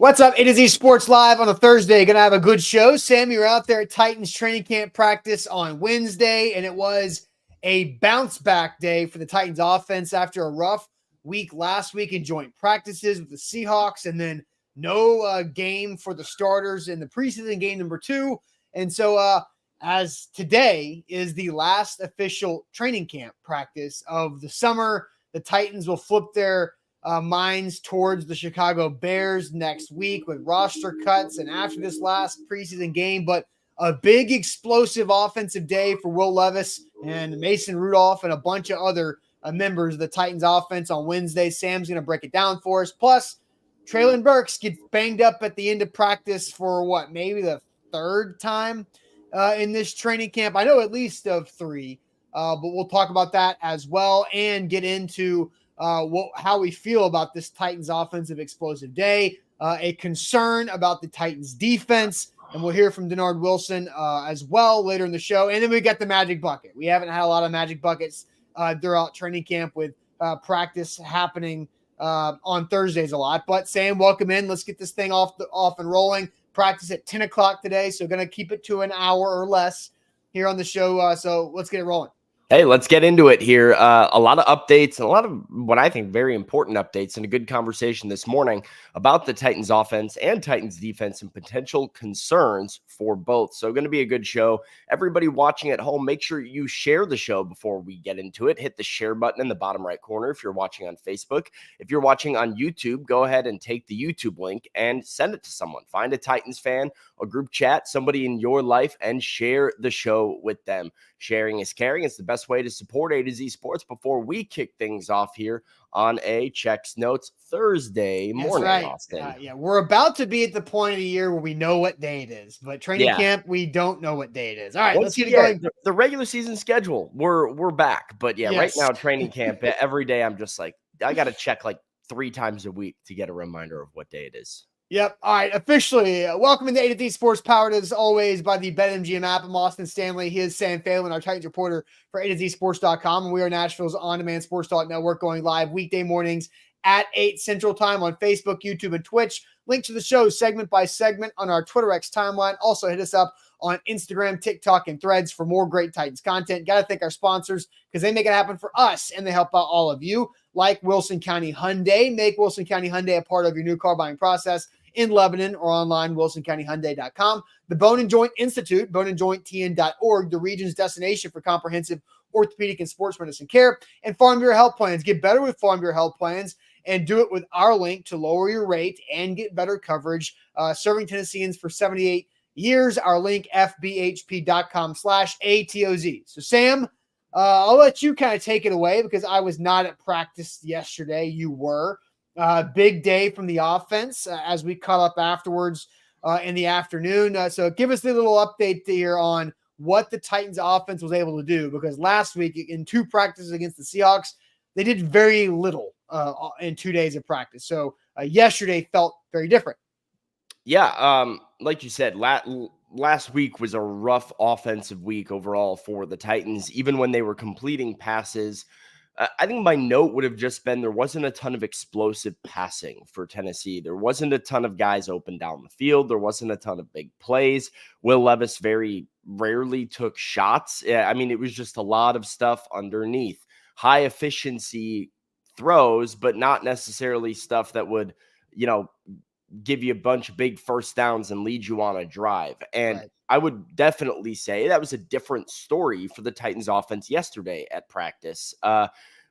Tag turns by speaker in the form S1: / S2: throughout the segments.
S1: What's up? It is E Sports Live on a Thursday. Gonna have a good show. Sam, you were out there at Titans training camp practice on Wednesday, and it was a bounce back day for the Titans offense after a rough week last week in joint practices with the Seahawks, and then no game for the starters in the preseason game number 2. And so as today is the last official training camp practice of the summer, the Titans will flip their minds towards the Chicago Bears next week with roster cuts and after this last preseason game. But a big explosive offensive day for Will Levis and Mason Rudolph and a bunch of other members of the Titans offense on Wednesday. Sam's going to break it down for us. Plus, Treylon Burks gets banged up at the end of practice for maybe the third time in this training camp. I know at least of 3, but we'll talk about that as well and get into how we feel about this Titans offensive explosive day, a concern about the Titans defense, and we'll hear from Dinard Wilson as well later in the show. And then we got the magic bucket. We haven't had a lot of magic buckets throughout training camp with practice happening on Thursdays a lot. But Sam, welcome in. Let's get this thing off and rolling. Practice at 10 o'clock today, so going to keep it to an hour or less here on the show. So let's get it rolling.
S2: Hey, let's get into it here. A lot of updates and a lot of what I think very important updates and a good conversation this morning about the Titans offense and Titans defense and potential concerns for both. So going to be a good show. Everybody watching at home, make sure you share the show before we get into it. Hit the share button in the bottom right corner if you're watching on Facebook. If you're watching on YouTube, go ahead and take the YouTube link and send it to someone. Find a Titans fan, a group chat, somebody in your life, and share the show with them. Sharing is caring. It's the best way to support A to Z Sports before we kick things off here on a Checks Notes Thursday morning,
S1: That's right.
S2: Austin.
S1: We're about to be at the point of the year where we know what day it is, but training camp, we don't know what day it is. All right, let's get it going.
S2: The regular season schedule, we're back. But right now, training camp, every day I'm just like, I got to check like 3 times a week to get a reminder of what day it is.
S1: Yep. All right. Officially, welcome into A to Z Sports, powered as always by the BetMGM app. I'm Austin Stanley. He is Sam Phelan, our Titans reporter for A to Z Sports.com. And we are Nashville's on-demand sports talk network, going live weekday mornings at 8 Central Time on Facebook, YouTube, and Twitch. Link to the show segment by segment on our Twitter X timeline. Also hit us up on Instagram, TikTok, and Threads for more great Titans content. Got to thank our sponsors because they make it happen for us and they help out all of you, like Wilson County Hyundai. Make Wilson County Hyundai a part of your new car buying process in Lebanon or online, wilsoncountyhyundai.com. The Bone and Joint Institute, boneandjointtn.org, the region's destination for comprehensive orthopedic and sports medicine care, and Farm Bureau Health Plans. Get better with Farm Bureau Health Plans and do it with our link to lower your rate and get better coverage. Serving Tennesseans for 78 years. Our link, fbhp.com/ATOZ. So, Sam, I'll let you kind of take it away because I was not at practice yesterday. You were. Big day from the offense as we caught up afterwards in the afternoon. So give us a little update here on what the Titans offense was able to do, because last week in 2 practices against the Seahawks, they did very little in 2 days of practice. So yesterday felt very different.
S2: Yeah. Like you said, last week was a rough offensive week overall for the Titans, even when they were completing passes. I think my note would have just been there wasn't a ton of explosive passing for Tennessee. There wasn't a ton of guys open down the field. There wasn't a ton of big plays. Will Levis very rarely took shots. I mean, it was just a lot of stuff underneath. High efficiency throws, but not necessarily stuff that would, give you a bunch of big first downs and lead you on a drive. And right. I would definitely say that was a different story for the Titans offense yesterday at practice.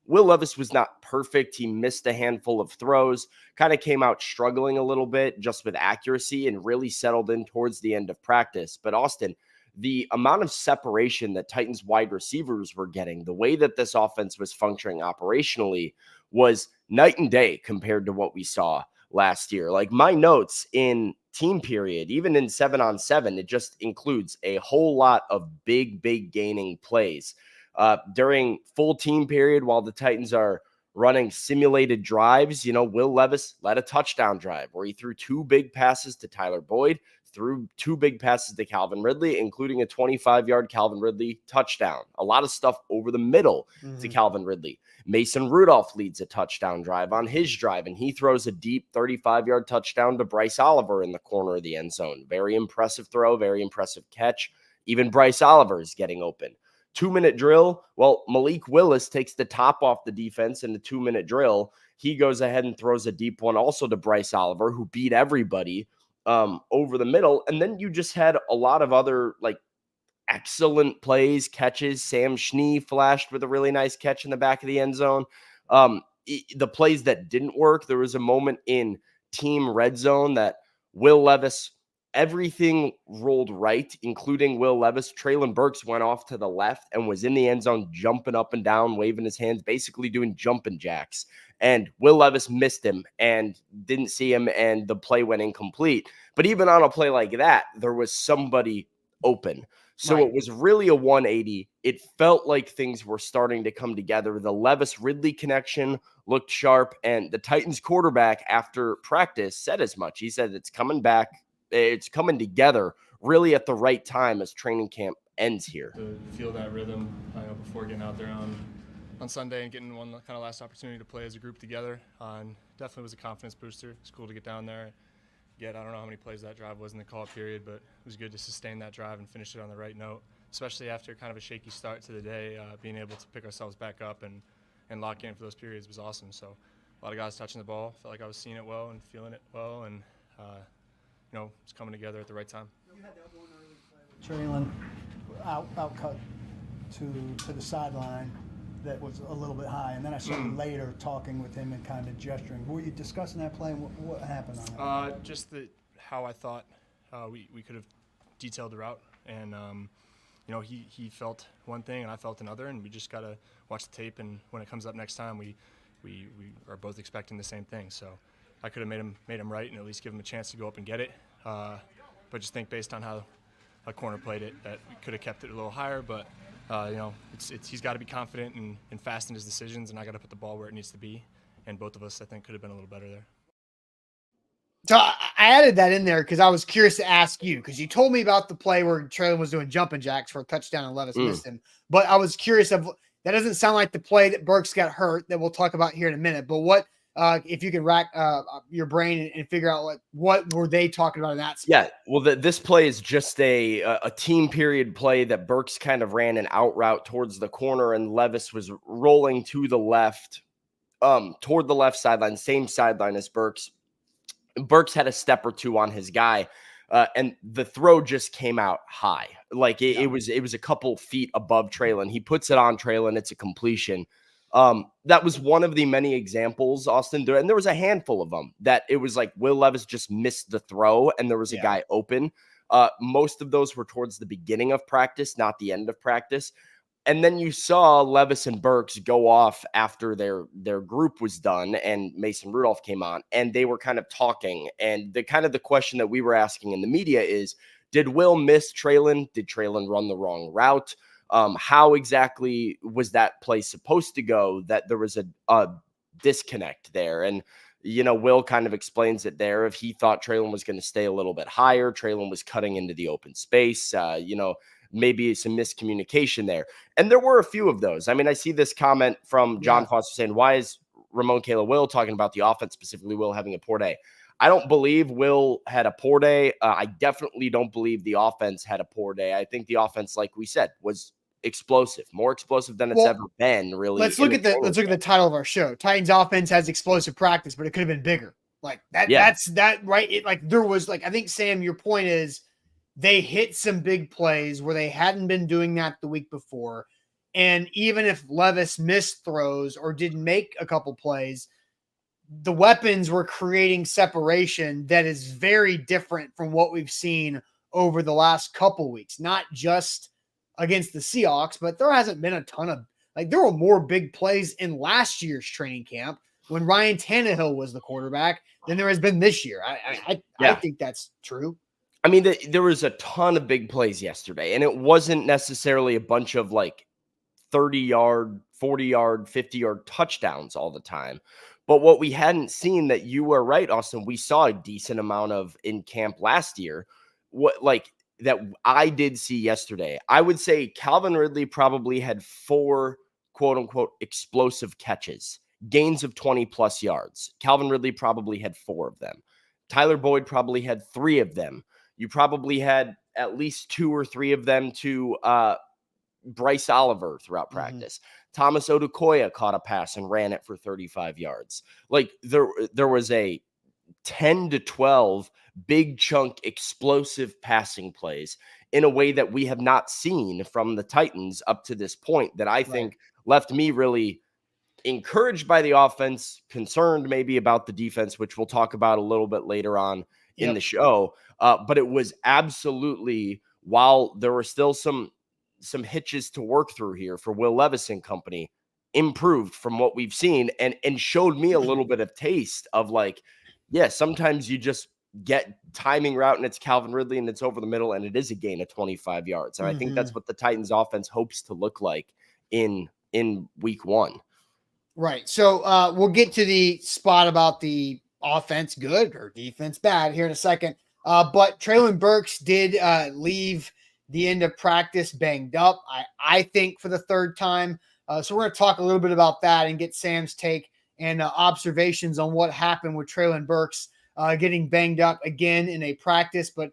S2: Will Levis was not perfect. He missed a handful of throws, kind of came out struggling a little bit just with accuracy and really settled in towards the end of practice. But Austin, the amount of separation that Titans wide receivers were getting, the way that this offense was functioning operationally was night and day compared to what we saw last year. Like my notes in team period, even in 7-on-7, it just includes a whole lot of big gaining plays. During full team period, while the Titans are running simulated drives, Will Levis led a touchdown drive where he threw 2 big passes to Tyler Boyd, threw 2 big passes to Calvin Ridley, including a 25-yard Calvin Ridley touchdown. A lot of stuff over the middle to Calvin Ridley. Mason Rudolph leads a touchdown drive on his drive, and he throws a deep 35-yard touchdown to Bryce Oliver in the corner of the end zone. Very impressive throw, very impressive catch. Even Bryce Oliver is getting open. 2-minute drill. Well, Malik Willis takes the top off the defense in the 2-minute drill. He goes ahead and throws a deep one also to Bryce Oliver, who beat everybody over the middle. And then you just had a lot of other excellent plays, catches. Sam Schnee flashed with a really nice catch in the back of the end zone. The plays that didn't work, there was a moment in team red zone that Will Levis, everything rolled right, including Will Levis. Treylon Burks went off to the left and was in the end zone, jumping up and down, waving his hands, basically doing jumping jacks. And Will Levis missed him and didn't see him, and the play went incomplete. But even on a play like that, there was somebody open. So It was really a 180. It felt like things were starting to come together. The Levis-Ridley connection looked sharp, and the Titans quarterback after practice said as much. He said it's coming back. It's coming together really at the right time as training camp ends here.
S3: To feel that rhythm before getting out there on Sunday and getting one kind of last opportunity to play as a group together. And definitely was a confidence booster. It's cool to get down there. I don't know how many plays that drive was in the call period, but it was good to sustain that drive and finish it on the right note, especially after kind of a shaky start to the day. Being able to pick ourselves back up and lock in for those periods was awesome. So a lot of guys touching the ball. Felt like I was seeing it well and feeling it well, and it's coming together at the right time.
S4: You had that one early play with Treylon out cut to the sideline that was a little bit high, and then I saw you later talking with him and kind of gesturing. Were you discussing that play, and what happened on that?
S3: Just how I thought we could have detailed the route, and he felt one thing and I felt another, and we just got to watch the tape, and when it comes up next time, we are both expecting the same thing. So I could have made him right and at least give him a chance to go up and get it. But just think based on how a corner played it, that we could have kept it a little higher. But he's got to be confident and fast in his decisions, and I got to put the ball where it needs to be. And both of us, I think, could have been a little better there.
S1: So I added that in there because I was curious to ask you, because you told me about the play where Treylon was doing jumping jacks for a touchdown and Levis missed him. But I was curious that doesn't sound like the play that Burks got hurt that we'll talk about here in a minute. But what? If you can rack your brain and figure out what were they talking about in that spot?
S2: Yeah, well, this play is just a team period play that Burks kind of ran an out route towards the corner, and Levis was rolling to the left, toward the left sideline, same sideline as Burks. Burks had a step or two on his guy, and the throw just came out high. It was a couple feet above Treylon. He puts it on Treylon. It's a completion. That was one of the many examples, Austin, and there was a handful of them that it was like Will Levis just missed the throw and there was a guy open. Most of those were towards the beginning of practice, not the end of practice. And then you saw Levis and Burks go off after their group was done and Mason Rudolph came on, and they were kind of talking. And the question that we were asking in the media is, did Will miss Treylon? Did Treylon run the wrong route? How exactly was that play supposed to go that there was a disconnect there? And, Will kind of explains it there. If he thought Treylon was going to stay a little bit higher, Treylon was cutting into the open space, maybe some miscommunication there. And there were a few of those. I mean, I see this comment from John Foster saying, why is Ramon Kayla Will talking about the offense, specifically Will having a poor day? I don't believe Will had a poor day. I definitely don't believe the offense had a poor day. I think the offense, like we said, was explosive, more explosive than it's ever been, really.
S1: Let's look at the title of our show. Titans offense has explosive practice, but it could have been bigger. That's that, right? There was I think, Sam, your point is they hit some big plays where they hadn't been doing that the week before. And even if Levis missed throws or didn't make a couple plays, the weapons were creating separation that is very different from what we've seen over the last couple weeks, not just against the Seahawks, but there hasn't been a ton of there were more big plays in last year's training camp when Ryan Tannehill was the quarterback than there has been this year. I think that's true.
S2: I mean, there was a ton of big plays yesterday, and it wasn't necessarily a bunch of 30-yard, 40-yard, 50-yard touchdowns all the time. But what we hadn't seen, that you were right, Austin, we saw a decent amount of in camp last year, that I did see yesterday, I would say Calvin Ridley probably had 4 quote unquote explosive catches, gains of 20 plus yards. Calvin Ridley probably had 4 of them. Tyler Boyd probably had 3 of them. You probably had at least 2 or 3 of them to Bryce Oliver throughout practice. Thomas Odukoya caught a pass and ran it for 35 yards. Like there was a 10 to 12 big chunk explosive passing plays in a way that we have not seen from the Titans up to this point, that I think left me really encouraged by the offense, concerned maybe about the defense, which we'll talk about a little bit later on in the show. But it was absolutely, while there were still some hitches to work through here for Will Levis and company, improved from what we've seen, and showed me a little bit of taste of like, yeah, sometimes you just get timing route and it's Calvin Ridley and it's over the middle and it is a gain of 25 yards. And I think that's what the Titans offense hopes to look like in week 1.
S1: Right. So we'll get to the spot about the offense good or defense bad here in a second. But Treylon Burks did leave the end of practice banged up, I think, for the 3rd time. So we're going to talk a little bit about that and get Sam's take and observations on what happened with Treylon Burks getting banged up again in a practice. But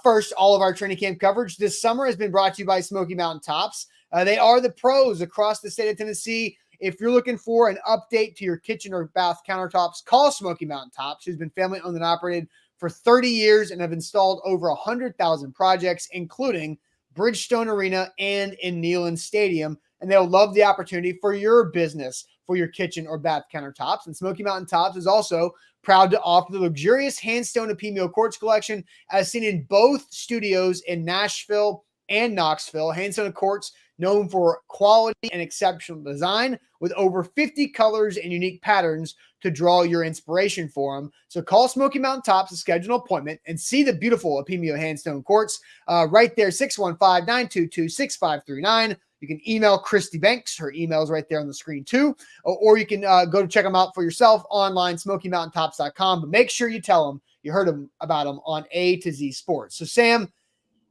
S1: first, all of our training camp coverage this summer has been brought to you by Smoky Mountain Tops. They are the pros across the state of Tennessee. If you're looking for an update to your kitchen or bath countertops, call Smoky Mountain Tops, who's been family owned and operated for 30 years and have installed over 100,000 projects, including Bridgestone Arena and in Neyland Stadium. And they'll love the opportunity for your business, for your kitchen or bath countertops. And Smoky Mountain Tops is also proud to offer the luxurious Handstone Epimeo Quartz collection, as seen in both studios in Nashville and Knoxville. Handstone Quartz, known for quality and exceptional design, with over 50 colors and unique patterns to draw your inspiration for them. So call Smoky Mountain Tops to schedule an appointment and see the beautiful Epimeo Handstone Quartz right there, 615-922-6539. You can email Christy Banks. Her email is right there on the screen too. Or you can go to check them out for yourself online, SmokyMountainTops.com. But make sure you tell them you heard about them on A to Z Sports. So Sam,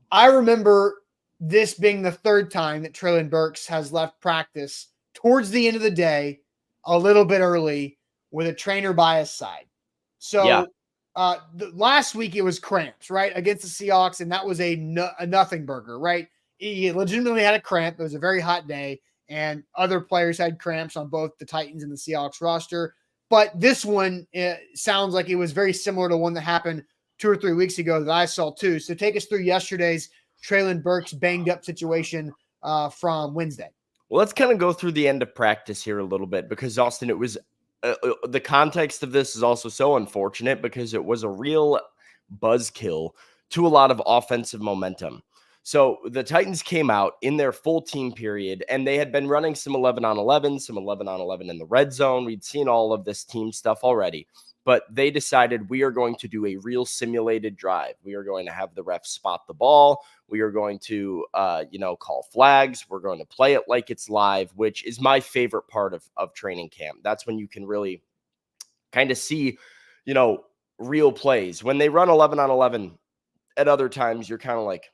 S1: I remember this being the 3rd time that Treylon Burks has left practice towards the end of the day, a little bit early, with a trainer by his side. So last week it was cramps, right, against the Seahawks, and that was a nothing burger, right? He legitimately had a cramp. It was a very hot day, and other players had cramps on both the Titans and the Seahawks roster. But this one sounds like it was very similar to one that happened 2 or 3 weeks ago that I saw too. So take us through yesterday's Treylon Burks banged up situation from Wednesday.
S2: Well, let's kind of go through the end of practice here a little bit, because Austin, it was the context of this is also so unfortunate because it was a real buzzkill to a lot of offensive momentum. So the Titans came out in their full team period, and they had been running some 11 on 11, some 11 on 11 in the red zone. We'd seen all of this team stuff already, but they decided we are going to do a real simulated drive. We are going to have the refs spot the ball. We are going to, call flags. We're going to play it like it's live, which is my favorite part of training camp. That's when you can really kind of see, real plays. When they run 11 on 11 at other times, you're kind of like,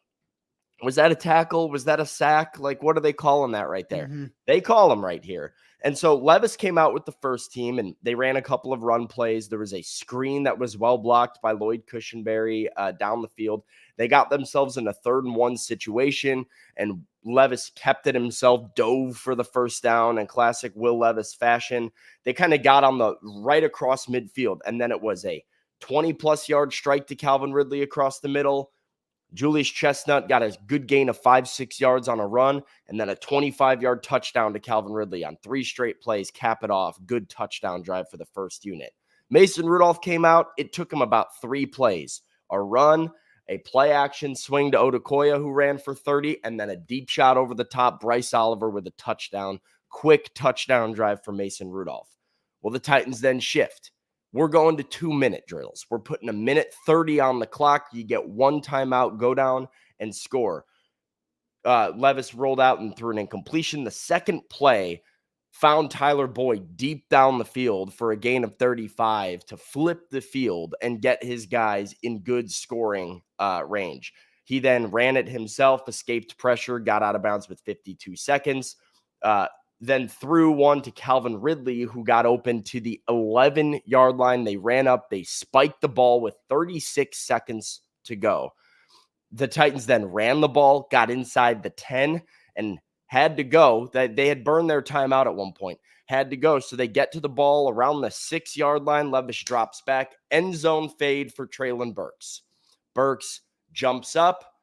S2: was that a tackle? Was that a sack? Like, what are they calling that right there? Mm-hmm. They call them right here. And so Levis came out with the first team, and they ran a couple of run plays. There was a screen that was well blocked by Lloyd Cushenberry down the field. They got themselves in a 3rd and 1 situation, and Levis kept it himself, dove for the first down in classic Will Levis fashion. They kind of got on the right across midfield, and then it was a 20-plus yard strike to Calvin Ridley across the middle. Julius Chestnut got a good gain of 5-6 yards on a run, and then a 25-yard touchdown to Calvin Ridley on 3 straight plays, cap it off. Good touchdown drive for the first unit. Mason Rudolph came out. It took him about 3 plays, a run, a play action swing to Odukoya, who ran for 30, and then a deep shot over the top, Bryce Oliver with a touchdown. Quick touchdown drive for Mason Rudolph. Well, the Titans then shift. We're going to 2-minute drills. We're putting 1:30 on the clock. You get 1 timeout, go down and score. Levis rolled out and threw an incompletion. The second play, found Tyler Boyd deep down the field for a gain of 35 to flip the field and get his guys in good scoring range. He then ran it himself, escaped pressure, got out of bounds with 52 seconds, then threw one to Calvin Ridley, who got open to the 11-yard line. They ran up, they spiked the ball with 36 seconds to go. The Titans then ran the ball, got inside the 10, and had to go. They had burned their timeout at one point, had to go. So they get to the ball around the 6-yard line. Levis drops back, end zone fade for Treylon Burks. Burks jumps up,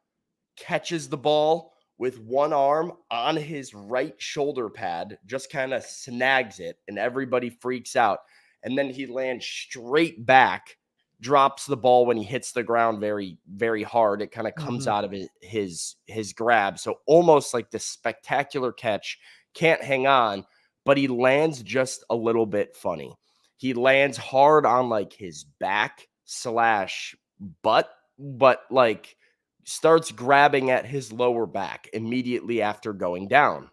S2: catches the ball with one arm on his right shoulder pad, just kind of snags it, and everybody freaks out. And then he lands straight back, drops the ball when he hits the ground very, very hard. It kind of comes out of his grab. So almost like this spectacular catch, can't hang on, but he lands just a little bit funny. He lands hard on like his back / butt, but like starts grabbing at his lower back immediately after going down.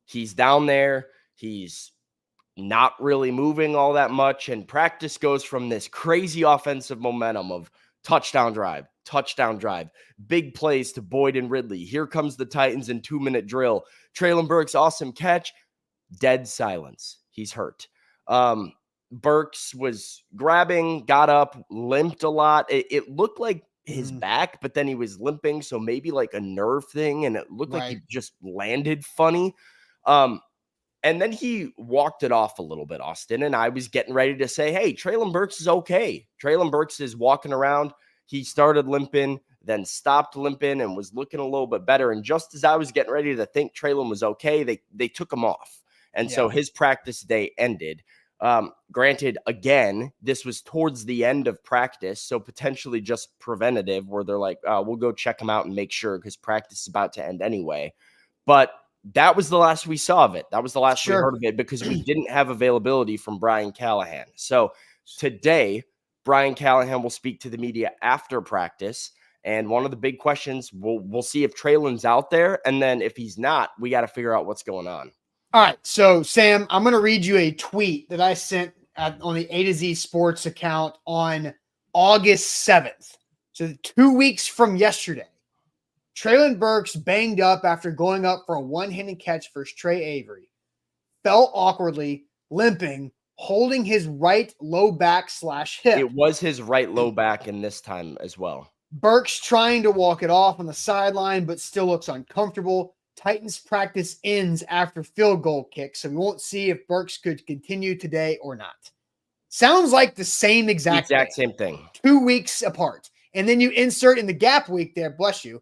S2: He's down there. He's not really moving all that much, and practice goes from this crazy offensive momentum of touchdown drive, big plays to Boyd and Ridley. Here comes the Titans in 2-minute drill. Treylon Burks, awesome catch. Dead silence. He's hurt. Burks was grabbing, got up, limped a lot. It looked like his back, but then he was limping, so maybe like a nerve thing, and it looked like he just landed funny. And then he walked it off a little bit, Austin, and I was getting ready to say, hey, Treylon Burks is okay. Treylon Burks is walking around. He started limping, then stopped limping, and was looking a little bit better. And just as I was getting ready to think Treylon was okay, they took him off. And so his practice day ended. Granted, again, this was towards the end of practice, so potentially just preventative, where they're like, we'll go check him out and make sure because practice is about to end anyway. But that was the last we saw of it. That was the last we heard of it because we didn't have availability from Brian Callahan. So today, Brian Callahan will speak to the media after practice. And one of the big questions, we'll see if Treylon's out there. And then if he's not, we got to figure out what's going on.
S1: All right. So, Sam, I'm going to read you a tweet that I sent on the A to Z Sports account on August 7th. So 2 weeks from yesterday. Treylon Burks banged up after going up for a one-handed catch versus Trey Avery. Fell awkwardly, limping, holding his right low back / hip.
S2: It was his right low back in this time as well.
S1: Burks trying to walk it off on the sideline, but still looks uncomfortable. Titans practice ends after field goal kick, so we won't see if Burks could continue today or not. Sounds like the same exact
S2: same thing.
S1: 2 weeks apart. And then you insert in the gap week there, bless you.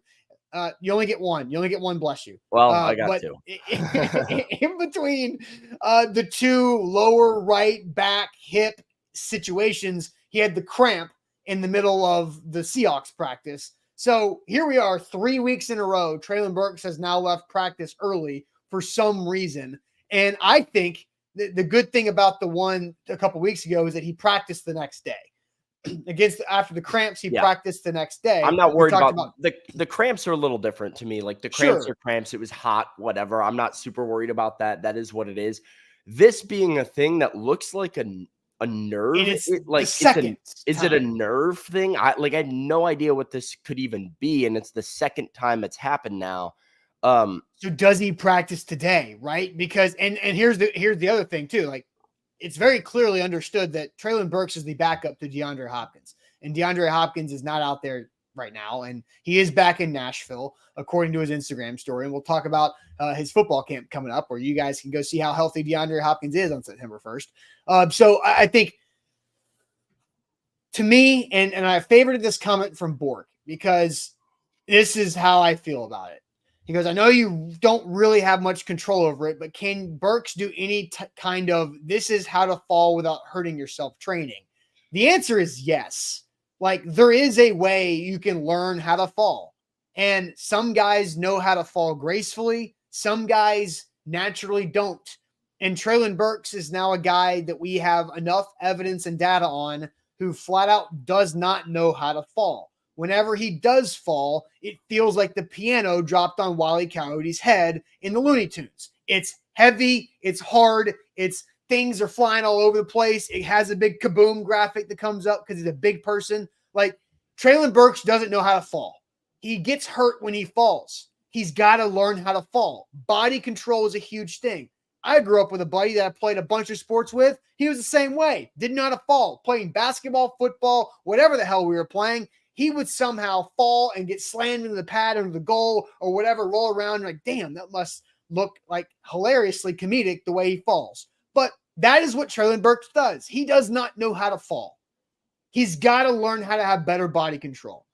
S1: You only get one. You only get one, bless you.
S2: Well, I got two.
S1: In between the two lower right back hip situations, he had the cramp in the middle of the Seahawks practice. So here we are 3 weeks in a row. Treylon Burks has now left practice early for some reason. And I think the good thing about the one a couple weeks ago is that he practiced the next day. After the cramps, he practiced the next day.
S2: I'm not worried about the cramps are a little different to me. Like the cramps are cramps. It was hot, whatever. I'm not super worried about that. That is what it is. This being a thing that looks like a nerve. Is it a nerve thing? I had no idea what this could even be, and it's the second time it's happened now.
S1: So does he practice today? Right? Because and here's the other thing too. Like, it's very clearly understood that Treylon Burks is the backup to DeAndre Hopkins, and DeAndre Hopkins is not out there right now, and he is back in Nashville, according to his Instagram story. And we'll talk about his football camp coming up, where you guys can go see how healthy DeAndre Hopkins is on September 1st. So I think, to me, and I favorited this comment from Bork because this is how I feel about it. He goes, I know you don't really have much control over it, but can Burks do any kind of this is how to fall without hurting yourself training? The answer is yes. Like, there is a way you can learn how to fall. And some guys know how to fall gracefully. Some guys naturally don't. And Treylon Burks is now a guy that we have enough evidence and data on who flat out does not know how to fall. Whenever he does fall, it feels like the piano dropped on Wile E. Coyote's head in the Looney Tunes. It's heavy, it's hard, it's things are flying all over the place. It has a big kaboom graphic that comes up because he's a big person. Like, Treylon Burks doesn't know how to fall. He gets hurt when he falls. He's got to learn how to fall. Body control is a huge thing. I grew up with a buddy that I played a bunch of sports with. He was the same way. Didn't know how to fall. Playing basketball, football, whatever the hell we were playing, he would somehow fall and get slammed into the pad or the goal or whatever, roll around. Like, damn, that must look like hilariously comedic the way he falls. But that is what Treylon Burks does. He does not know how to fall. He's got to learn how to have better body control.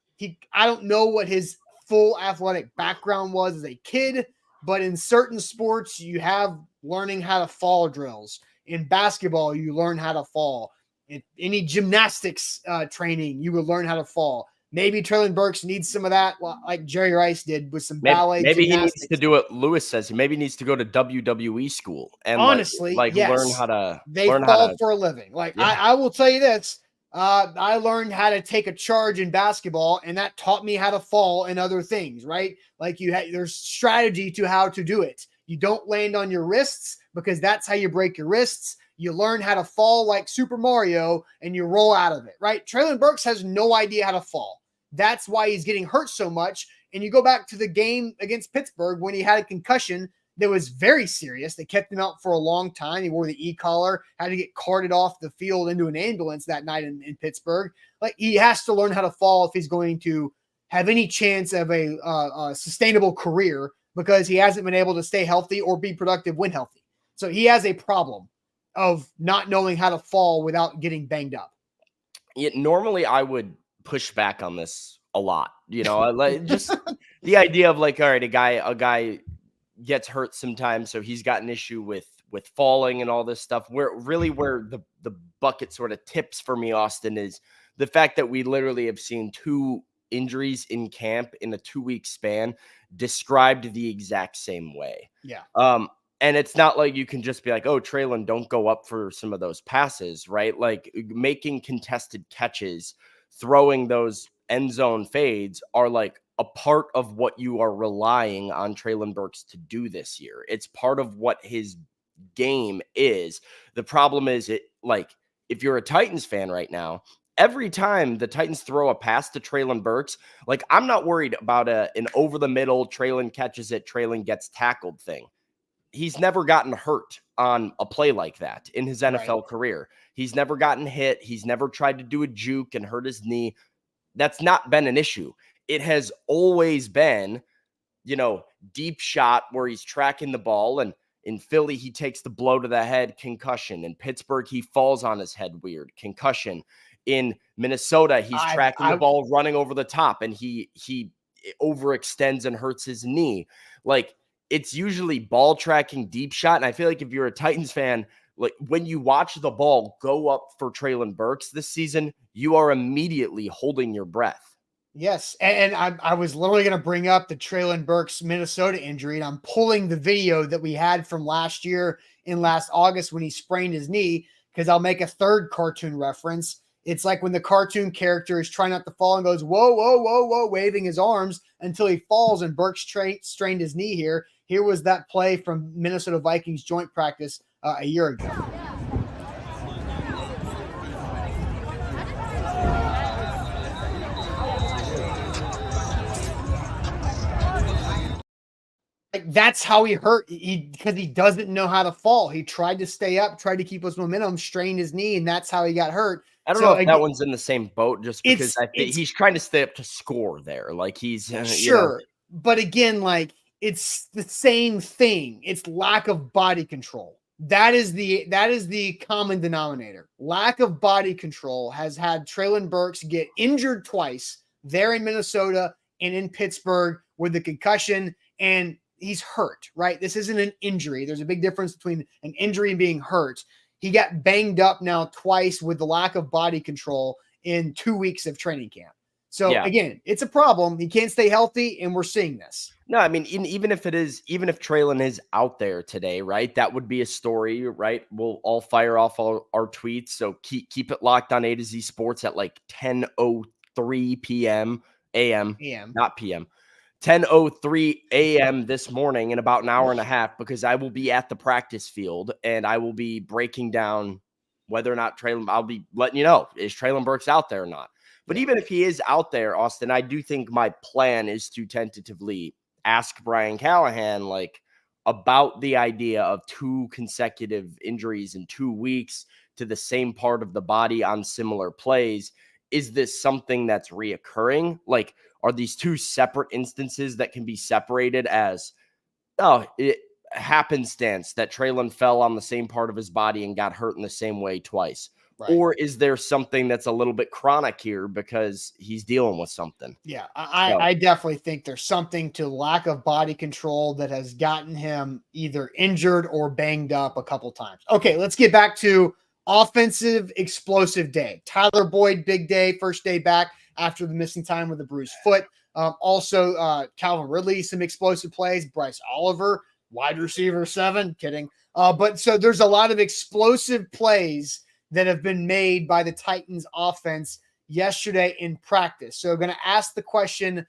S1: I don't know what his full athletic background was as a kid, but in certain sports, you have learning how to fall drills. In basketball, you learn how to fall. In any gymnastics training, you will learn how to fall. Maybe Treylon Burks needs some of that, like Jerry Rice did with some ballet.
S2: Maybe he needs to do what Lewis says. He maybe needs to go to WWE school and
S1: honestly,
S2: yes. learn how to.
S1: They fall for a living. Like, yeah. I will tell you this: I learned how to take a charge in basketball, and that taught me how to fall and other things. Right? Like there's strategy to how to do it. You don't land on your wrists because that's how you break your wrists. You learn how to fall like Super Mario, and you roll out of it. Right? Treylon Burks has no idea how to fall. That's why he's getting hurt so much. And you go back to the game against Pittsburgh when he had a concussion that was very serious. They kept him out for a long time. He wore the e-collar, had to get carted off the field into an ambulance that night in Pittsburgh. Like, he has to learn how to fall if he's going to have any chance of a sustainable career, because he hasn't been able to stay healthy or be productive when healthy. So he has a problem of not knowing how to fall without getting banged up.
S2: Yeah, normally I would push back on this a lot, like just the idea of like, all right, a guy gets hurt sometimes, so he's got an issue with falling and all this stuff. Where the bucket sort of tips for me, Austin, is the fact that we literally have seen 2 injuries in camp in a 2-week span described the exact same way.
S1: Yeah.
S2: And it's not like you can just be like, oh, Treylon, don't go up for some of those passes, right? Like, making contested catches, throwing those end zone fades are like a part of what you are relying on Treylon Burks to do this year. It's part of what his game is. The problem is, if you're a Titans fan right now, every time the Titans throw a pass to Treylon Burks, like, I'm not worried about an over the middle, Treylon catches it, Treylon gets tackled thing. He's never gotten hurt on a play like that in his NFL career. He's never gotten hit. He's never tried to do a juke and hurt his knee. That's not been an issue. It has always been, deep shot where he's tracking the ball. And in Philly, he takes the blow to the head, concussion. In Pittsburgh, he falls on his head, weird, concussion. In Minnesota, he's tracking the ball, running over the top, and he overextends and hurts his knee. Like, it's usually ball tracking, deep shot. And I feel like if you're a Titans fan, like, when you watch the ball go up for Treylon Burks this season, you are immediately holding your breath.
S1: Yes. And I was literally going to bring up the Treylon Burks Minnesota injury, and I'm pulling the video that we had from last year in last August when he sprained his knee, because I'll make a third cartoon reference. It's like when the cartoon character is trying not to fall and goes, whoa, whoa, whoa, whoa, waving his arms until he falls, and Burks strained his knee here. Here was that play from Minnesota Vikings joint practice a year ago. Like, that's how he hurt. Because he doesn't know how to fall. He tried to stay up, tried to keep his momentum, strained his knee, and that's how he got hurt.
S2: I don't know if that one's in the same boat, just because I think he's trying to stay up to score there. Like, he's
S1: sure, but again, like, it's the same thing. It's lack of body control. That is the common denominator. Lack of body control has had Treylon Burks get injured twice there in Minnesota and in Pittsburgh with the concussion, and he's hurt, right? This isn't an injury. There's a big difference between an injury and being hurt. He got banged up now twice with the lack of body control in 2 weeks of training camp. So again, it's a problem. He can't stay healthy, and we're seeing this.
S2: No, I mean, even if Treylon is out there today, right? That would be a story, right? We'll all fire off our tweets. So keep it locked on A to Z Sports at like 10:03 p.m. a.m. not p.m. 10:03 a.m. this morning in about an hour and a half, because I will be at the practice field and I will be breaking down whether or not I'll be letting you know, is Treylon Burks out there or not. But even if he is out there, Austin, I do think my plan is to tentatively ask Brian Callahan, about the idea of 2 consecutive injuries in 2 weeks to the same part of the body on similar plays. Is this something that's reoccurring? Are these 2 separate instances that can be separated as, it happenstance that Treylon fell on the same part of his body and got hurt in the same way twice? Right. Or is there something that's a little bit chronic here because he's dealing with something?
S1: Yeah, I definitely think there's something to lack of body control that has gotten him either injured or banged up a couple times. Okay, let's get back to offensive explosive day. Tyler Boyd, big day, first day back after the missing time with a bruised foot. Also, Calvin Ridley, some explosive plays. Bryce Oliver, wide receiver 7, kidding. But so there's a lot of explosive plays that have been made by the Titans offense yesterday in practice. So I'm going to ask the question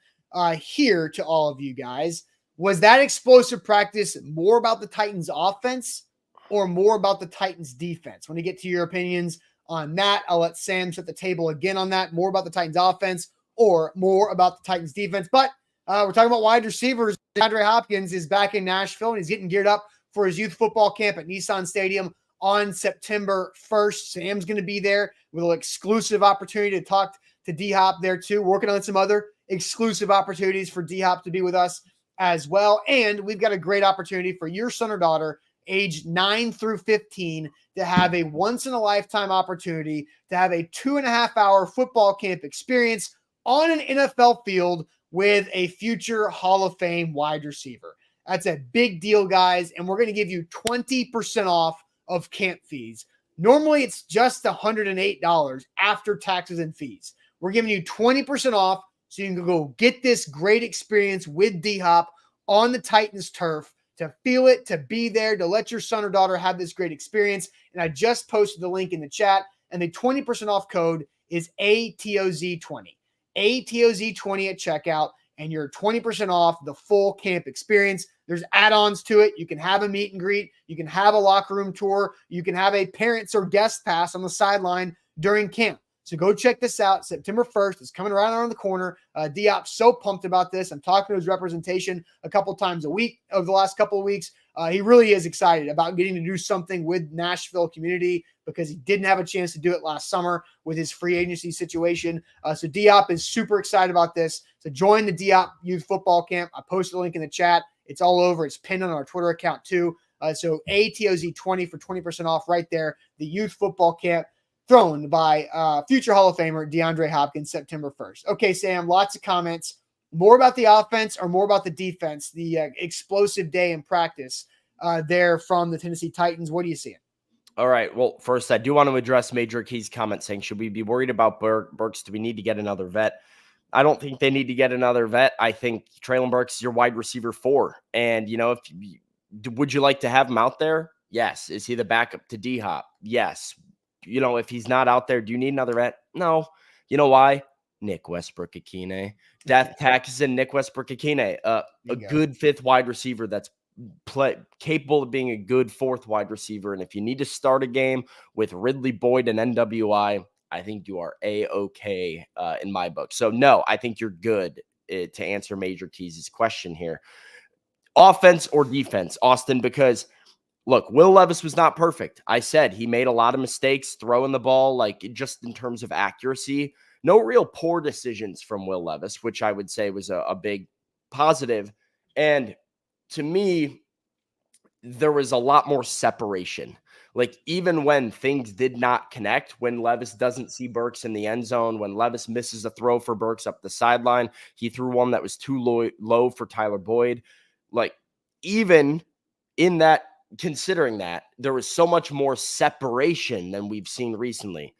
S1: here to all of you guys. Was that explosive practice more about the Titans offense or more about the Titans defense? When you get to your opinions on that, I'll let Sam set the table again on that. More about the Titans offense or more about the Titans defense. But we're talking about wide receivers. DeAndre Hopkins is back in Nashville and he's getting geared up for his youth football camp at Nissan Stadium on September 1st. Sam's going to be there with an exclusive opportunity to talk to D-Hop there too, working on some other exclusive opportunities for D-Hop to be with us as well. And we've got a great opportunity for your son or daughter aged 9 through 15 to have a once-in-a-lifetime opportunity to have a 2.5-hour football camp experience on an NFL field with a future Hall of Fame wide receiver. That's a big deal, guys, and we're going to give you 20% off of camp fees. Normally, it's just $108 after taxes and fees. We're giving you 20% off so you can go get this great experience with D-Hop on the Titans turf, to feel it, to be there, to let your son or daughter have this great experience. And I just posted the link in the chat, and the 20% off code is ATOZ20. ATOZ20 at checkout, and you're 20% off the full camp experience. There's add-ons to it. You can have a meet and greet. You can have a locker room tour. You can have a parents or guest pass on the sideline during camp. So go check this out. September 1st. It's coming right around the corner. Diop's so pumped about this. I'm talking to his representation a couple times a week over the last couple of weeks. He really is excited about getting to do something with Nashville community because he didn't have a chance to do it last summer with his free agency situation. So Diop is super excited about this. So join the Diop Youth Football Camp. I posted a link in the chat. It's all over. It's pinned on our Twitter account too. So ATOZ20 for 20% off right there. The Youth Football Camp thrown by future Hall of Famer DeAndre Hopkins, September 1st. Okay, Sam, lots of comments. More about the offense or more about the defense, the explosive day in practice there from the Tennessee Titans. What are you seeing?
S2: All right. Well, first, I do want to address Major Key's comment saying, should we be worried about Burks? Do we need to get another vet? I don't think they need to get another vet. I think Treylon Burks is your wide receiver 4. And, would you like to have him out there? Yes. Is he the backup to D-Hop? Yes. If he's not out there, do you need another vet? No. You know why? Nick Westbrook-Akine. Death taxes and Nick Westbrook-Akine. A good 5th wide receiver that's capable of being a good 4th wide receiver. And if you need to start a game with Ridley, Boyd, and NWI, I think you are A-okay in my book. So, no, I think you're good to answer Major Keys' question here. Offense or defense, Austin, because – look, Will Levis was not perfect. I said he made a lot of mistakes throwing the ball, just in terms of accuracy. No real poor decisions from Will Levis, which I would say was a big positive. And to me, there was a lot more separation. Even when things did not connect, when Levis doesn't see Burks in the end zone, when Levis misses a throw for Burks up the sideline, he threw one that was too low for Tyler Boyd. Even in that, considering that, there was so much more separation than we've seen recently.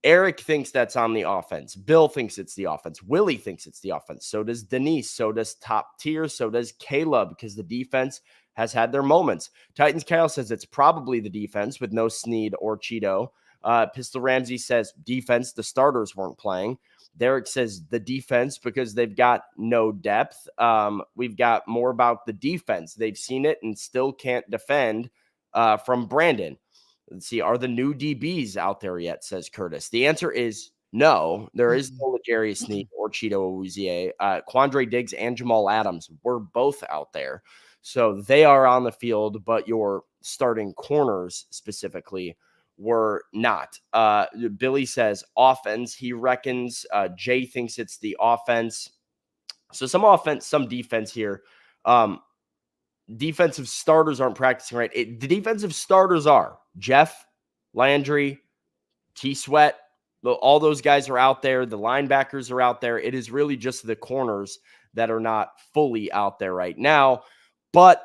S2: Eric thinks that's on the offense. Bill thinks it's the offense. Willie thinks it's the offense. So does Denise. So does Top Tier. So does Caleb, because the defense has had their moments. Titans Kyle says it's probably the defense with no Snead or Cheeto. Pistol Ramsey says defense, the starters weren't playing. Derek says the defense, because they've got no depth. We've got more about the defense. They've seen it and still can't defend from Brandon. Let's see. Are the new DBs out there yet, says Curtis. The answer is no. There is no L'Jarius Sneed or Cheeto Awuzie. Quandre Diggs and Jamal Adams were both out there. So they are on the field, but your starting corners specifically were not. Billy says offense. He reckons Jay thinks it's the offense. So some offense, some defense here. Defensive starters aren't practicing right. The defensive starters are Jeff, Landry, T-Sweat. All those guys are out there. The linebackers are out there. It is really just the corners that are not fully out there right now. But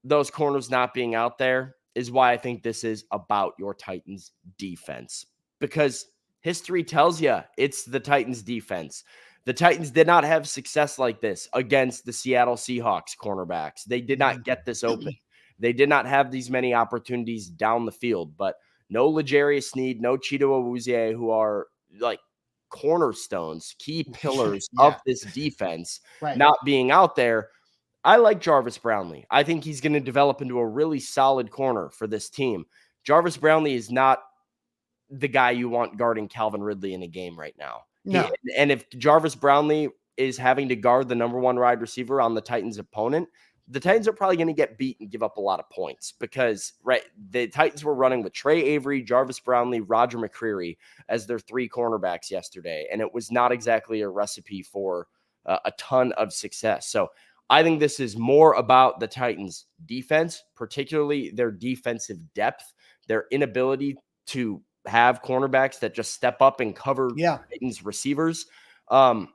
S2: those corners not being out there is why I think this is about your Titans defense, because history tells you it's the Titans defense. The Titans did not have success like this against the Seattle Seahawks cornerbacks. They did not get this open. They did not have these many opportunities down the field, but no L'Jarius Sneed, no Cheeto Awuzie, who are like cornerstones, key pillars of this defense, not being out there. I like Jarvis Brownlee. I think he's going to develop into a really solid corner for this team. Jarvis Brownlee is not the guy you want guarding Calvin Ridley in a game right now.
S1: No.
S2: And if Jarvis Brownlee is having to guard the number one wide receiver on the Titans' opponent, the Titans are probably going to get beat and give up a lot of points, because the Titans were running with Trey Avery, Jarvis Brownlee, Roger McCreary as their three cornerbacks yesterday, and it was not exactly a recipe for a ton of success. So I think this is more about the Titans' defense, particularly their defensive depth, their inability to have cornerbacks that just step up and cover Titans receivers. And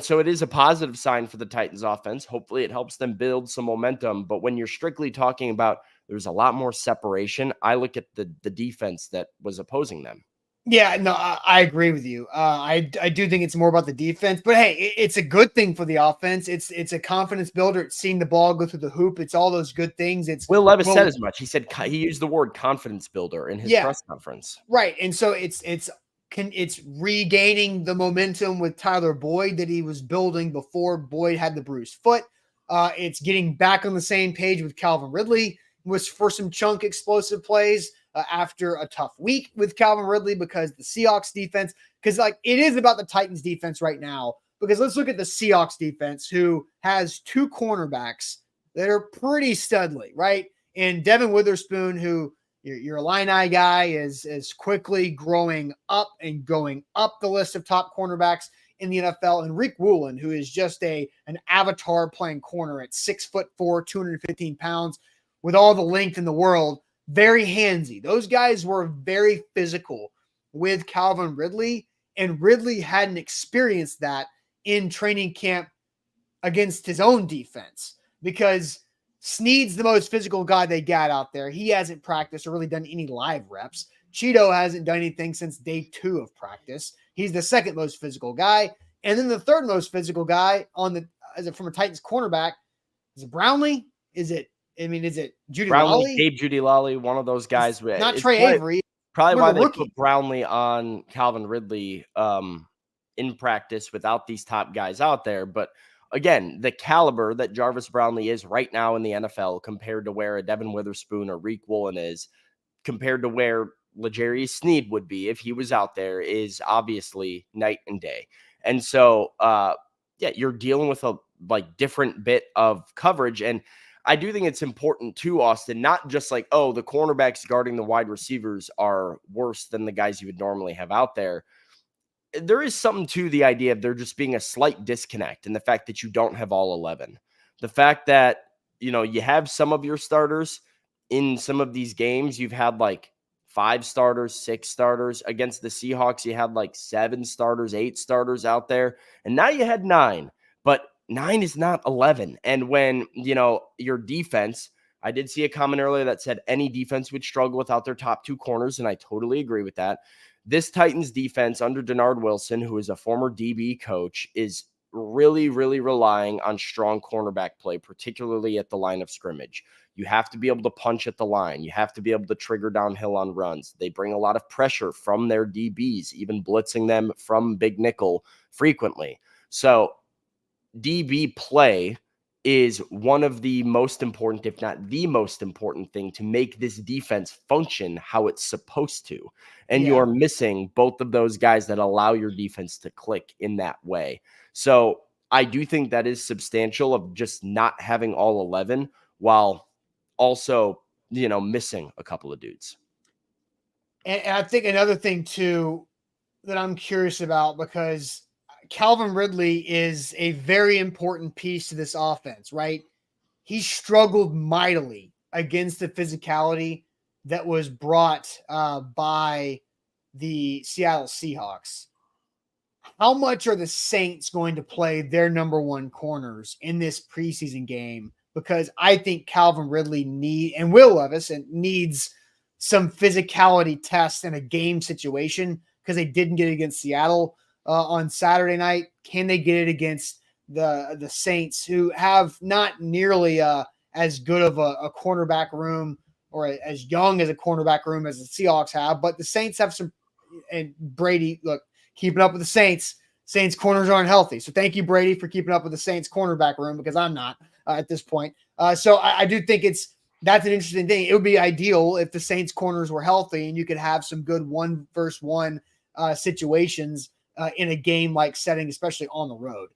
S2: so it is a positive sign for the Titans offense. Hopefully it helps them build some momentum. But when you're strictly talking about there's a lot more separation, I look at the defense that was opposing them.
S1: Yeah, no, I agree with you. I do think it's more about the defense, but hey, it's a good thing for the offense. It's a confidence builder. It's seeing the ball go through the hoop. It's all those good things. Will
S2: Levis said as much. He said he used the word confidence builder in his press conference.
S1: Right, and so it's regaining the momentum with Tyler Boyd that he was building before Boyd had the bruised foot. It's getting back on the same page with Calvin Ridley, was for some chunk explosive plays. After a tough week with Calvin Ridley, because the Seahawks defense, because it is about the Titans defense right now, because let's look at the Seahawks defense, who has two cornerbacks that are pretty studly, right? And Devin Witherspoon, who your Illini guy is quickly growing up and going up the list of top cornerbacks in the NFL, and Rick Woolen, who is just an avatar playing corner at 6'4", 215 pounds with all the length in the world. Very handsy. Those guys were very physical with Calvin Ridley, and Ridley hadn't experienced that in training camp against his own defense, because Sneed's the most physical guy they got out there. He hasn't practiced or really done any live reps. Cheeto hasn't done anything since day 2 of practice. He's the second most physical guy. And then the third most physical guy from a Titans cornerback, is it Brownlee? Is it Judy Lawley?
S2: Gabe Judy Lawley, one of those guys.
S1: Not Trey Avery.
S2: Probably why they put Brownlee on Calvin Ridley in practice without these top guys out there. But again, the caliber that Jarvis Brownlee is right now in the NFL compared to where a Devin Witherspoon or Rick Woolen is, compared to where L'Jarius Sneed would be if he was out there, is obviously night and day. And so, you're dealing with a different bit of coverage. And I do think it's important too, Austin, not just the cornerbacks guarding the wide receivers are worse than the guys you would normally have out there. There is something to the idea of there just being a slight disconnect in the fact that you don't have all 11. The fact that, you have some of your starters in some of these games. You've had 5 starters, 6 starters. Against the Seahawks, you had 7 starters, 8 starters out there. And now you had 9. But 9 is not 11. And when, your defense, I did see a comment earlier that said any defense would struggle without their top 2 corners, and I totally agree with that. This Titans defense under Dinard Wilson, who is a former DB coach, is really, really relying on strong cornerback play, particularly at the line of scrimmage. You have to be able to punch at the line. You have to be able to trigger downhill on runs. They bring a lot of pressure from their DBs, even blitzing them from big nickel frequently. So DB play is one of the most important, if not the most important thing to make this defense function how it's supposed to. And you are missing both of those guys that allow your defense to click in that way. So I do think that is substantial of just not having all 11 while also, missing a couple of dudes.
S1: And I think another thing too that I'm curious about, because Calvin Ridley is a very important piece to this offense, right? He struggled mightily against the physicality that was brought by the Seattle Seahawks. How much are the Saints going to play their number one corners in this preseason game? Because I think Calvin Ridley and Will Levis needs some physicality tests in a game situation, because they didn't get it against Seattle on Saturday night. Can they get it against the Saints, who have not nearly as good of a cornerback room, or as young as a cornerback room as the Seahawks have? But the Saints have some, and Brady, look, keeping up with the Saints corners aren't healthy. So thank you, Brady, for keeping up with the Saints cornerback room, because I'm not at this point. So I do think that's an interesting thing. It would be ideal if the Saints corners were healthy and you could have some good 1-versus-1 situations in a game like setting, especially on the road.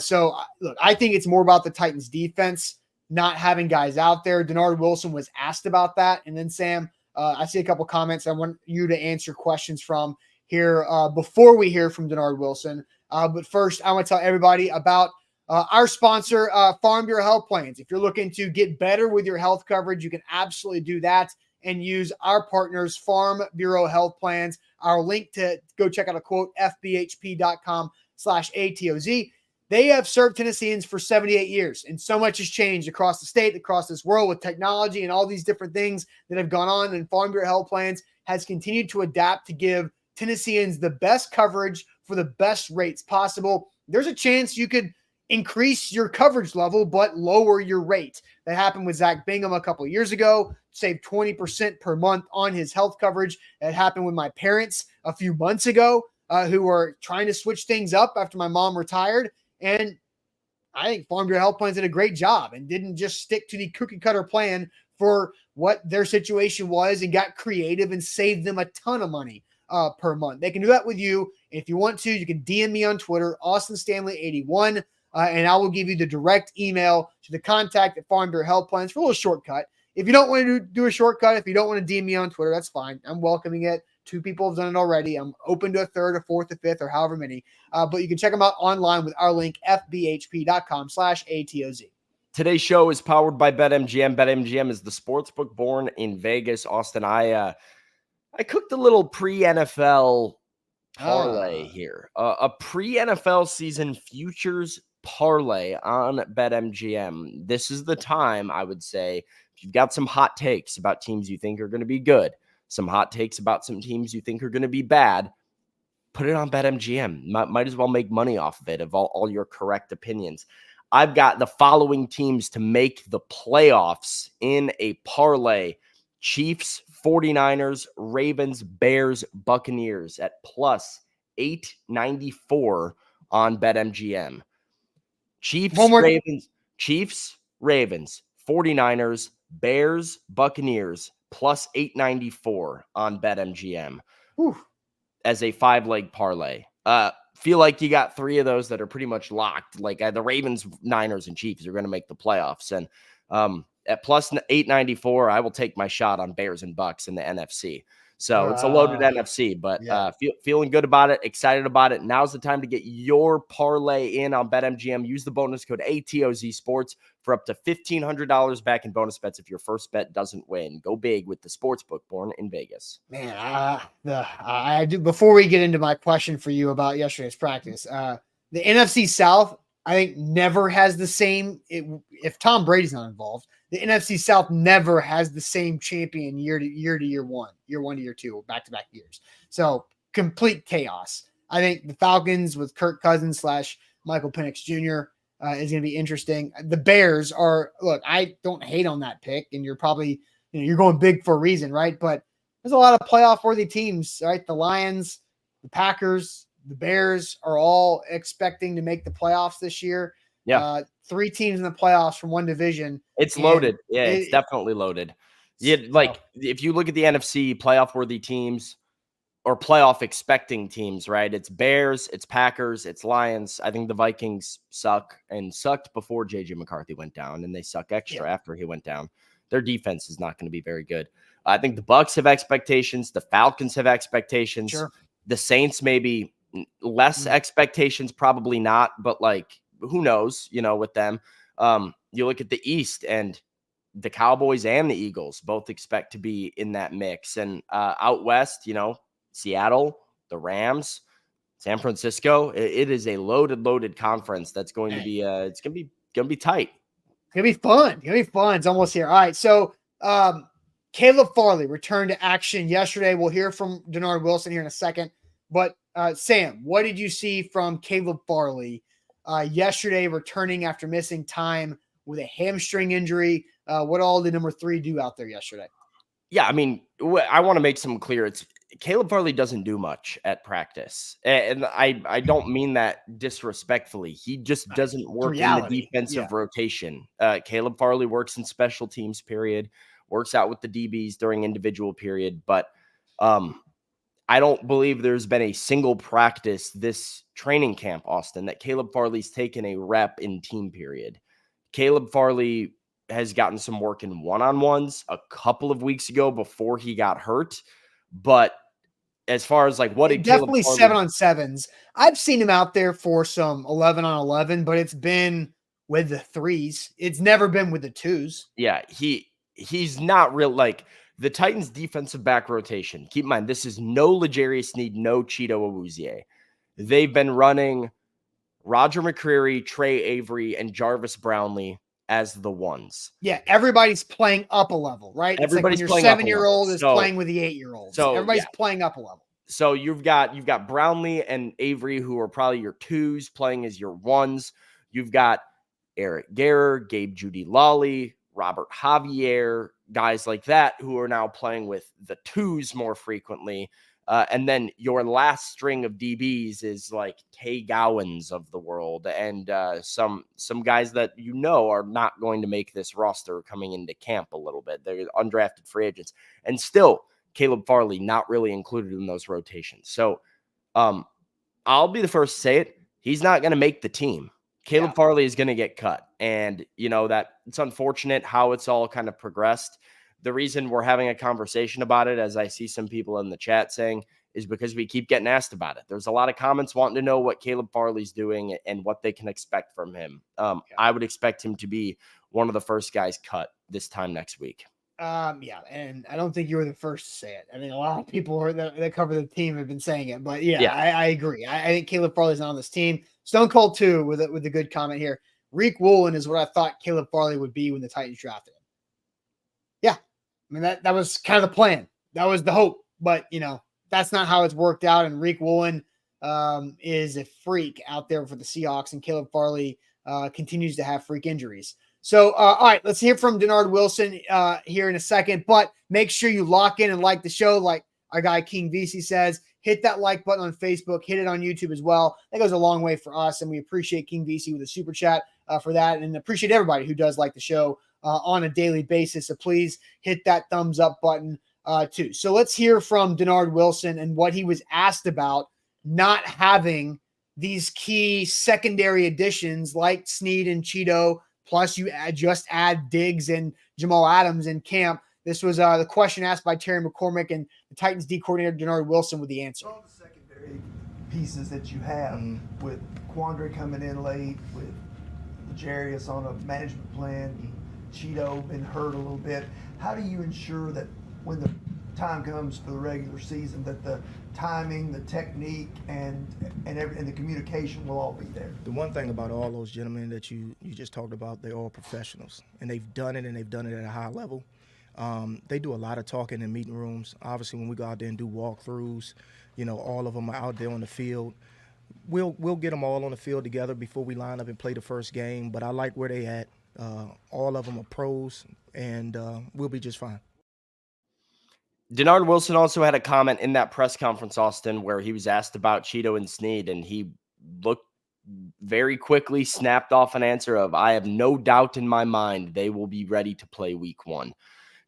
S1: So look, I think it's more about the Titans defense not having guys out there. Dinard Wilson was asked about that. And then Sam, I see a couple comments I want you to answer questions from here before we hear from Dinard Wilson. But first, I want to tell everybody about our sponsor, Farm Bureau Health Plans. If you're looking to get better with your health coverage, you can absolutely do that and use our partners, Farm Bureau Health Plans. Our link to go check out a quote, fbhp.com/ATOZ. They have served Tennesseans for 78 years, and so much has changed across the state, across this world, with technology and all these different things that have gone on. And Farm Bureau Health Plans has continued to adapt to give Tennesseans the best coverage for the best rates possible. There's a chance you could increase your coverage level, but lower your rate. That happened with Zach Bingham a couple of years ago, saved 20% per month on his health coverage. It happened with my parents a few months ago, who were trying to switch things up after my mom retired. And I think Farm Bureau Health Plans did a great job and didn't just stick to the cookie cutter plan for what their situation was, and got creative and saved them a ton of money per month. They can do that with you. If you want to, you can DM me on Twitter, AustinStanley81. And I will give you the direct email to the contact at Farm Bureau Health Plans for a little shortcut. If you don't want to do a shortcut, if you don't want to DM me on Twitter, that's fine. I'm welcoming it. 2 people have done it already. I'm open to a third, or fourth, or fifth, or however many. But you can check them out online with our link, fbhp.com/ATOZ.
S2: Today's show is powered by BetMGM. BetMGM is the sportsbook born in Vegas. Austin, I cooked a little pre-NFL parlay here. A pre-NFL season futures parlay on BetMGM. This is the time, I would say, if you've got some hot takes about teams you think are going to be good, some hot takes about some teams you think are going to be bad, put it on BetMGM. Might as well make money off of it, of all your correct opinions. I've got the following teams to make the playoffs in a parlay: Chiefs, 49ers, Ravens, Bears, Buccaneers at plus 894 on BetMGM. Chiefs, Ravens, 49ers, Bears, Buccaneers, plus 894 on BetMGM.
S1: Whew. As
S2: a 5-leg parlay. Feel like you got 3 of those that are pretty much locked. Like the Ravens, Niners, and Chiefs are going to make the playoffs. And at plus 894, I will take my shot on Bears and Bucks in the NFC. So it's a loaded NFC, but feeling good about it, excited about it. Now's the time to get your parlay in on BetMGM. Use the bonus code ATOZ Sports for up to $1,500 back in bonus bets if your first bet doesn't win. Go big with the sportsbook born in Vegas.
S1: Man, I do. Before we get into my question for you about yesterday's practice, the NFC South, I think, never has the same. If Tom Brady's not involved, the NFC South never has the same champion year to year to year one to year two, back-to-back years. So complete chaos. I think the Falcons with Kirk Cousins / Michael Penix Jr. Is going to be interesting. The Bears are, look, I don't hate on that pick, and you're probably, you're going big for a reason, right? But there's a lot of playoff-worthy teams, right? The Lions, the Packers, the Bears are all expecting to make the playoffs this year.
S2: Yeah.
S1: 3 teams in the playoffs from one division.
S2: It's loaded. Yeah, it's definitely loaded. Yeah, like if you look at the NFC playoff-worthy teams or playoff expecting teams, right? It's Bears, it's Packers, it's Lions. I think the Vikings suck and sucked before J.J. McCarthy went down, and they suck extra after he went down. Their defense is not going to be very good. I think the Bucs have expectations. The Falcons have expectations.
S1: Sure.
S2: The Saints maybe less expectations, probably not, but like who knows, with them. You look at the East, and the Cowboys and the Eagles both expect to be in that mix. And out West, Seattle, the Rams, San Francisco, it is a loaded conference that's going to be it's going to be tight.
S1: It's going to be fun. It's going to be fun. It's almost here. All right. So Caleb Farley returned to action yesterday. We'll hear from Dinard Wilson here in a second. But Sam, what did you see from Caleb Farley yesterday, returning after missing time with a hamstring injury? What all did number 3 do out there yesterday?
S2: Yeah, I mean, I want to make some clear. Caleb Farley doesn't do much at practice. And I don't mean that disrespectfully. He just doesn't work in the defensive rotation. Caleb Farley works in special teams period, works out with the DBs during individual period. But I don't believe there's been a single practice this training camp, Austin, that Caleb Farley's taken a rep in team period. Caleb Farley has gotten some work in one-on-ones a couple of weeks ago before he got hurt. But as far as like what did
S1: definitely
S2: Caleb
S1: 7-on-7s. I've seen him out there for some 11-on-11, but it's been with the 3s. It's never been with the 2s.
S2: Yeah, he's not real. Like the Titans defensive back rotation. Keep in mind, this is no L'Jarius Sneed, no Cheeto Awuzie. They've been running Roger McCreary, Trey Avery, and Jarvis Brownlee as the ones.
S1: Yeah, everybody's playing up a level, right?
S2: Everybody's
S1: it's like when your 7-year-old is playing with the 8-year-old. So everybody's playing up a level.
S2: So you've got Brownlee and Avery, who are probably your 2s, playing as your 1s. You've got Eric Guerrer, Gabe Judy Lawley, Robert Javier, guys like that who are now playing with the 2s more frequently. And then your last string of DBs is like Tay Gowans of the world and some guys that are not going to make this roster coming into camp a little bit. They're undrafted free agents. And still, Caleb Farley not really included in those rotations. So I'll be the first to say it. He's not going to make the team. Caleb Farley is going to get cut. And, that it's unfortunate how it's all kind of progressed. The reason we're having a conversation about it, as I see some people in the chat saying, is because we keep getting asked about it. There's a lot of comments wanting to know what Caleb Farley's doing and what they can expect from him. I would expect him to be one of the first guys cut this time next week.
S1: And I don't think you were the first to say it. I mean, a lot of people that cover the team have been saying it, but I agree. I think Caleb Farley's not on this team. Stone Cold too, with a good comment here. Reek Woolen is what I thought Caleb Farley would be when the Titans drafted him. Yeah. I mean, that was kind of the plan. That was the hope, but that's not how it's worked out. And Reek Woolen is a freak out there for the Seahawks, and Caleb Farley continues to have freak injuries. So, all right, let's hear from Dinard Wilson here in a second, but make sure you lock in and like the show. Like our guy King VC says, hit that like button on Facebook, hit it on YouTube as well. That goes a long way for us, and we appreciate King VC with a super chat for that, and appreciate everybody who does like the show on a daily basis. So please hit that thumbs up button too. So let's hear from Dinard Wilson and what he was asked about not having these key secondary additions like Sneed and Cheeto. Plus, you just add Diggs and Jamal Adams in camp. This was the question asked by Terry McCormick, and the Titans D coordinator Dinard Wilson with the answer.
S5: All the secondary pieces that you have with Quandre coming in late, with Jarius on a management plan, Cheeto been hurt a little bit. How do you ensure that when the time comes for the regular season that the timing, the technique, and the communication will all be there?
S6: The one thing about all those gentlemen that you just talked about, they're all professionals, and they've done it at a high level. They do a lot of talking in meeting rooms. Obviously, when we go out there and do walkthroughs, all of them are out there on the field. we'll get them all on the field together before we line up and play the first game. But I like where they at. All of them are pros, and we'll be just fine.
S2: Dinard Wilson also had a comment in that press conference, Austin, where he was asked about Cheeto and Snead, and he looked very quickly, snapped off an answer of, I have no doubt in my mind they will be ready to play week 1.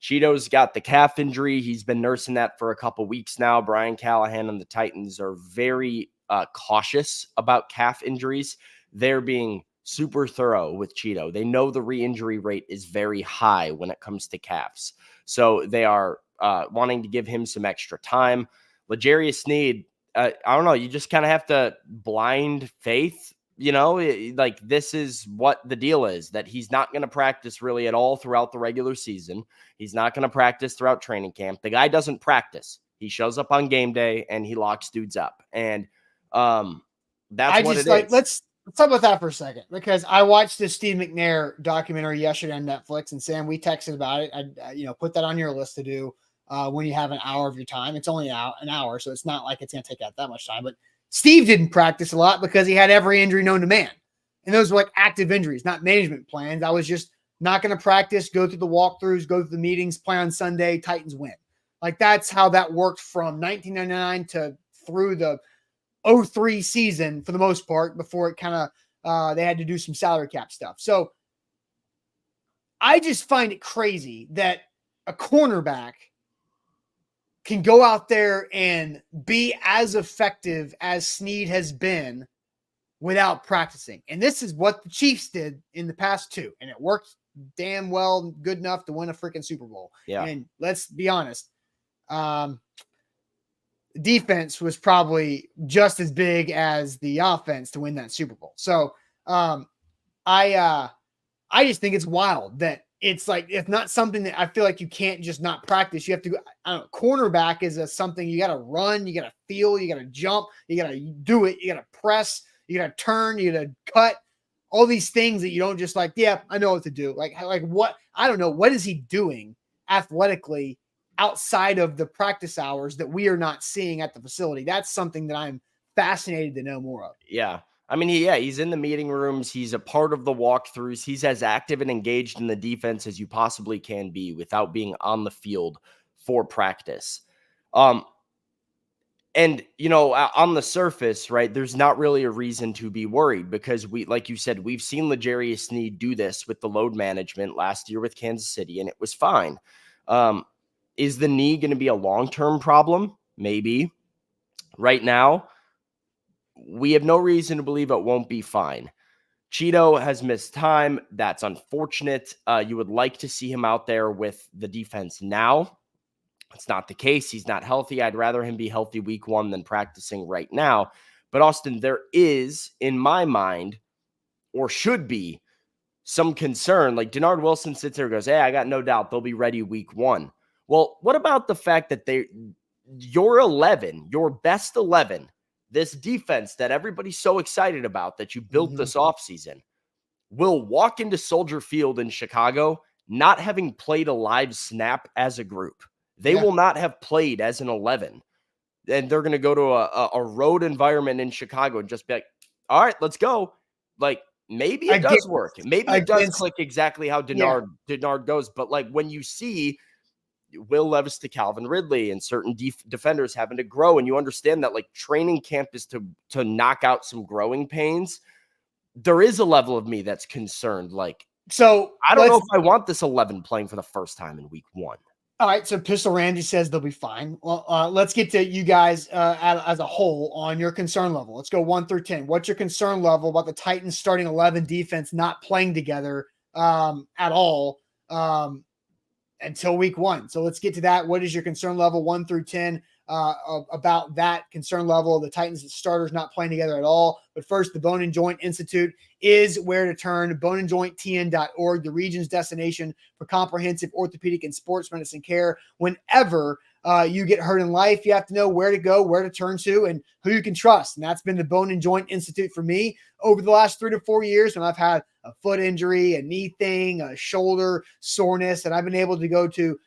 S2: Cheeto's got the calf injury. He's been nursing that for a couple weeks now. Brian Callahan and the Titans are very cautious about calf injuries. They're being super thorough with Cheeto. They know the re-injury rate is very high when it comes to calves. So they are wanting to give him some extra time. L'Jarius Sneed, I don't know. You just kind of have to blind faith, like this is what the deal is, that he's not going to practice really at all throughout the regular season. He's not going to practice throughout training camp. The guy doesn't practice. He shows up on game day and he locks dudes up. And that's what it is.
S1: Let's talk about that for a second, because I watched this Steve McNair documentary yesterday on Netflix, and Sam, we texted about it. I put that on your list to do when you have an hour of your time. It's only an hour, so it's not like it's going to take out that much time. But Steve didn't practice a lot because he had every injury known to man. And those were like active injuries, not management plans. I was just not going to practice, go through the walkthroughs, go through the meetings, play on Sunday, Titans win. Like that's how that worked from 1999 to through the 03 season for the most part, before it kind of they had to do some salary cap stuff. So I just find it crazy that a cornerback can go out there and be as effective as Snead has been without practicing. And this is what the Chiefs did in the past 2. And it worked damn well, good enough to win a freaking Super Bowl.
S2: Yeah.
S1: And let's be honest, defense was probably just as big as the offense to win that Super Bowl. So I just think it's wild that it's like, it's not something that I feel like you can't just not practice. You have to go. I don't know. Cornerback is something you got to run, you got to feel, you got to jump, you got to do it, you got to press, you got to turn, you got to cut, all these things that you don't just like, yeah, I know what to do. Like what, I don't know. What is he doing athletically outside of the practice hours that we are not seeing at the facility? That's something that I'm fascinated to know more of.
S2: Yeah. I mean, he's in the meeting rooms. He's a part of the walkthroughs. He's as active and engaged in the defense as you possibly can be without being on the field for practice. And, on the surface, right, there's not really a reason to be worried because like you said, we've seen L'Jarius Sneed do this with the load management last year with Kansas City, and it was fine. Is the knee going to be a long-term problem? Maybe. Right now, we have no reason to believe it won't be fine. Cheeto has missed time. That's unfortunate. You would like to see him out there with the defense now. It's not the case. He's not healthy. I'd rather him be healthy week 1 than practicing right now. But Austin, there is, in my mind, or should be, some concern. Like Dinard Wilson sits there and goes, hey, I got no doubt they'll be ready week 1. Well, what about the fact that your 11, your best 11, this defense that everybody's so excited about that you built this offseason, will walk into Soldier Field in Chicago not having played a live snap as a group. They will not have played as an 11. And they're going to go to a road environment in Chicago and just be like, all right, let's go. Like, maybe it does work. Maybe it does click exactly how Dinard goes. But like when you see Will Levis to Calvin Ridley and certain defenders having to grow, and you understand that like training camp is to knock out some growing pains, there is a level of me that's concerned. Like, so I don't know if I want this 11 playing for the first time in week 1.
S1: All right, so Pistol Randy says they'll be fine. Well, let's get to you guys as a whole on your concern level. Let's go 1 through 10. What's your concern level about the Titans starting 11 defense not playing together at all until week 1? So let's get to that. What is your concern level 1 through 10 about that concern level? The Titans starters not playing together at all. But first, the Bone and Joint Institute is where to turn. boneandjointtn.org, the region's destination for comprehensive orthopedic and sports medicine care. Whenever you get hurt in life, you have to know where to go, where to turn to, and who you can trust. And that's been the Bone and Joint Institute for me over the last 3 to 4 years when I've had a foot injury, a knee thing, a shoulder soreness, and I've been able to go to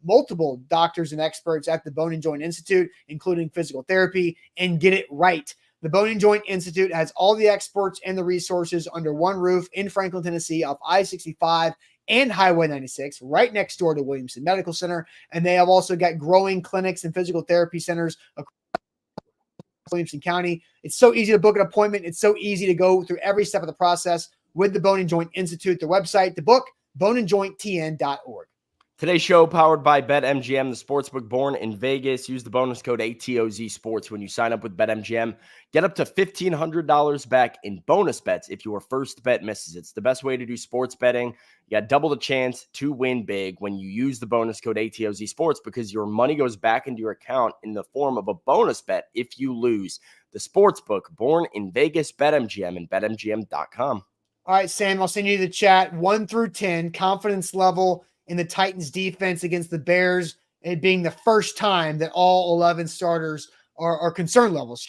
S1: multiple doctors and experts at the Bone and Joint Institute, including physical therapy, and get it right. The Bone and Joint Institute has all the experts and the resources under one roof in Franklin, Tennessee, off I-65 and Highway 96, right next door to Williamson Medical Center. And they have also got growing clinics and physical therapy centers across Williamson County. It's so easy to book an appointment. It's so easy to go through every step of the process with the Bone and Joint Institute. Their website to book, boneandjointtn.org.
S2: Today's show powered by BetMGM, the sportsbook born in Vegas. Use the bonus code ATOZ Sports when you sign up with BetMGM. Get up to $1,500 back in bonus bets if your first bet misses. It's the best way to do sports betting. You got double the chance to win big when you use the bonus code ATOZ Sports, because your money goes back into your account in the form of a bonus bet if you lose. The sportsbook born in Vegas, BetMGM, and BetMGM.com.
S1: All right, Sam, I'll send you the chat 1 through 10, confidence level in the Titans defense against the Bears, it being the first time that all 11 starters are concern level. So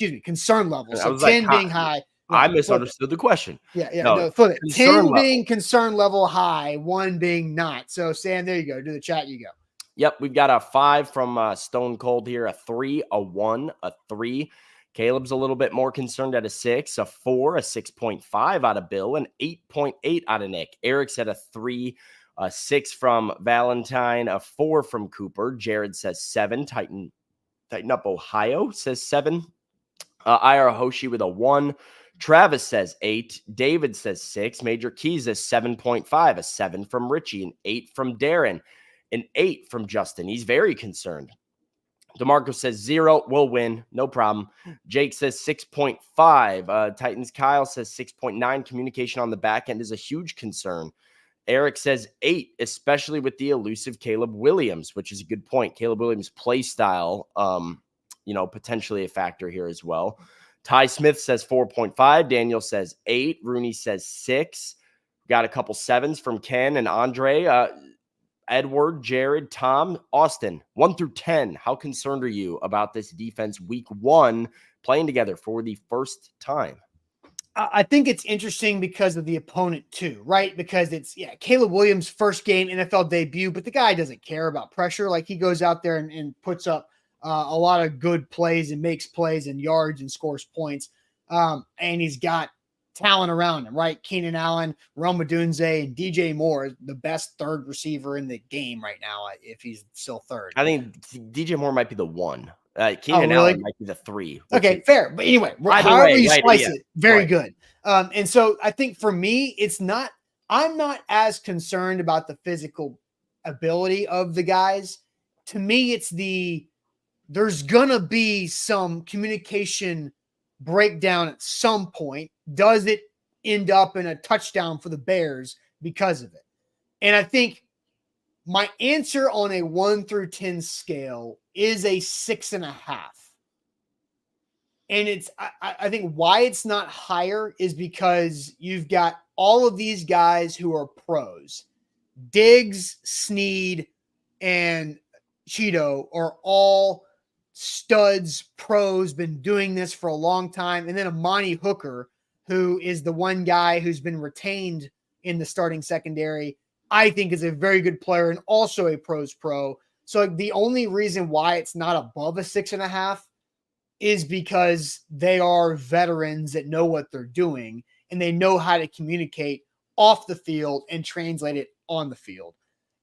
S1: 10 being high.
S2: I misunderstood the question.
S1: No, flip it. 10 being concern level high, 1 being not. So, Sam, there you go. Do the chat, you go.
S2: Yep, we've got a 5 from Stone Cold here, a 3, a 1, a 3. Caleb's a little bit more concerned at a 6, a 4, a 6.5 out of Bill, an 8.8 out of Nick. Eric said a 3, a 6 from Valentine, a 4 from Cooper. Jared says 7. Tighten up Ohio says 7. Ira Hoshi with a 1. Travis says 8. David says 6. Major Keys is 7.5. A 7 from Richie. An 8 from Darren. An 8 from Justin. He's very concerned. DeMarco says 0. We'll win. No problem. Jake says 6.5. Titans Kyle says 6.9. Communication on the back end is a huge concern. Eric says 8, especially with the elusive Caleb Williams, which is a good point. Caleb Williams' play style, potentially a factor here as well. Ty Smith says 4.5. Daniel says 8. Rooney says 6. Got a couple 7s from Ken and Andre. Edward, Jared, Tom, Austin, 1 through 10. How concerned are you about this defense week 1 playing together for the first time?
S1: I think it's interesting because of the opponent too, right? Because it's Caleb Williams' first game NFL debut, but the guy doesn't care about pressure. Like, he goes out there and puts up a lot of good plays and makes plays and yards and scores points. And he's got talent around him, right? Keenan Allen, Rome Odunze, and DJ Moore, the best third receiver in the game right now, if he's still third.
S2: I think DJ Moore might be the 1. Keenan Allen might be the 3.
S1: Okay, fair. But anyway, however you slice it, very good. And so I think for me, I'm not as concerned about the physical ability of the guys. To me, it's there's going to be some communication breakdown at some point. Does it end up in a touchdown for the Bears because of it? And I think my answer on a 1 through 10 scale is a 6.5. And I think why it's not higher is because you've got all of these guys who are pros. Diggs, Sneed, and Cheeto are all studs, pros, been doing this for a long time. And then Amani Hooker, who is the one guy who's been retained in the starting secondary, I think is a very good player and also a pros pro. So the only reason why it's not above a 6.5 is because they are veterans that know what they're doing and they know how to communicate off the field and translate it on the field.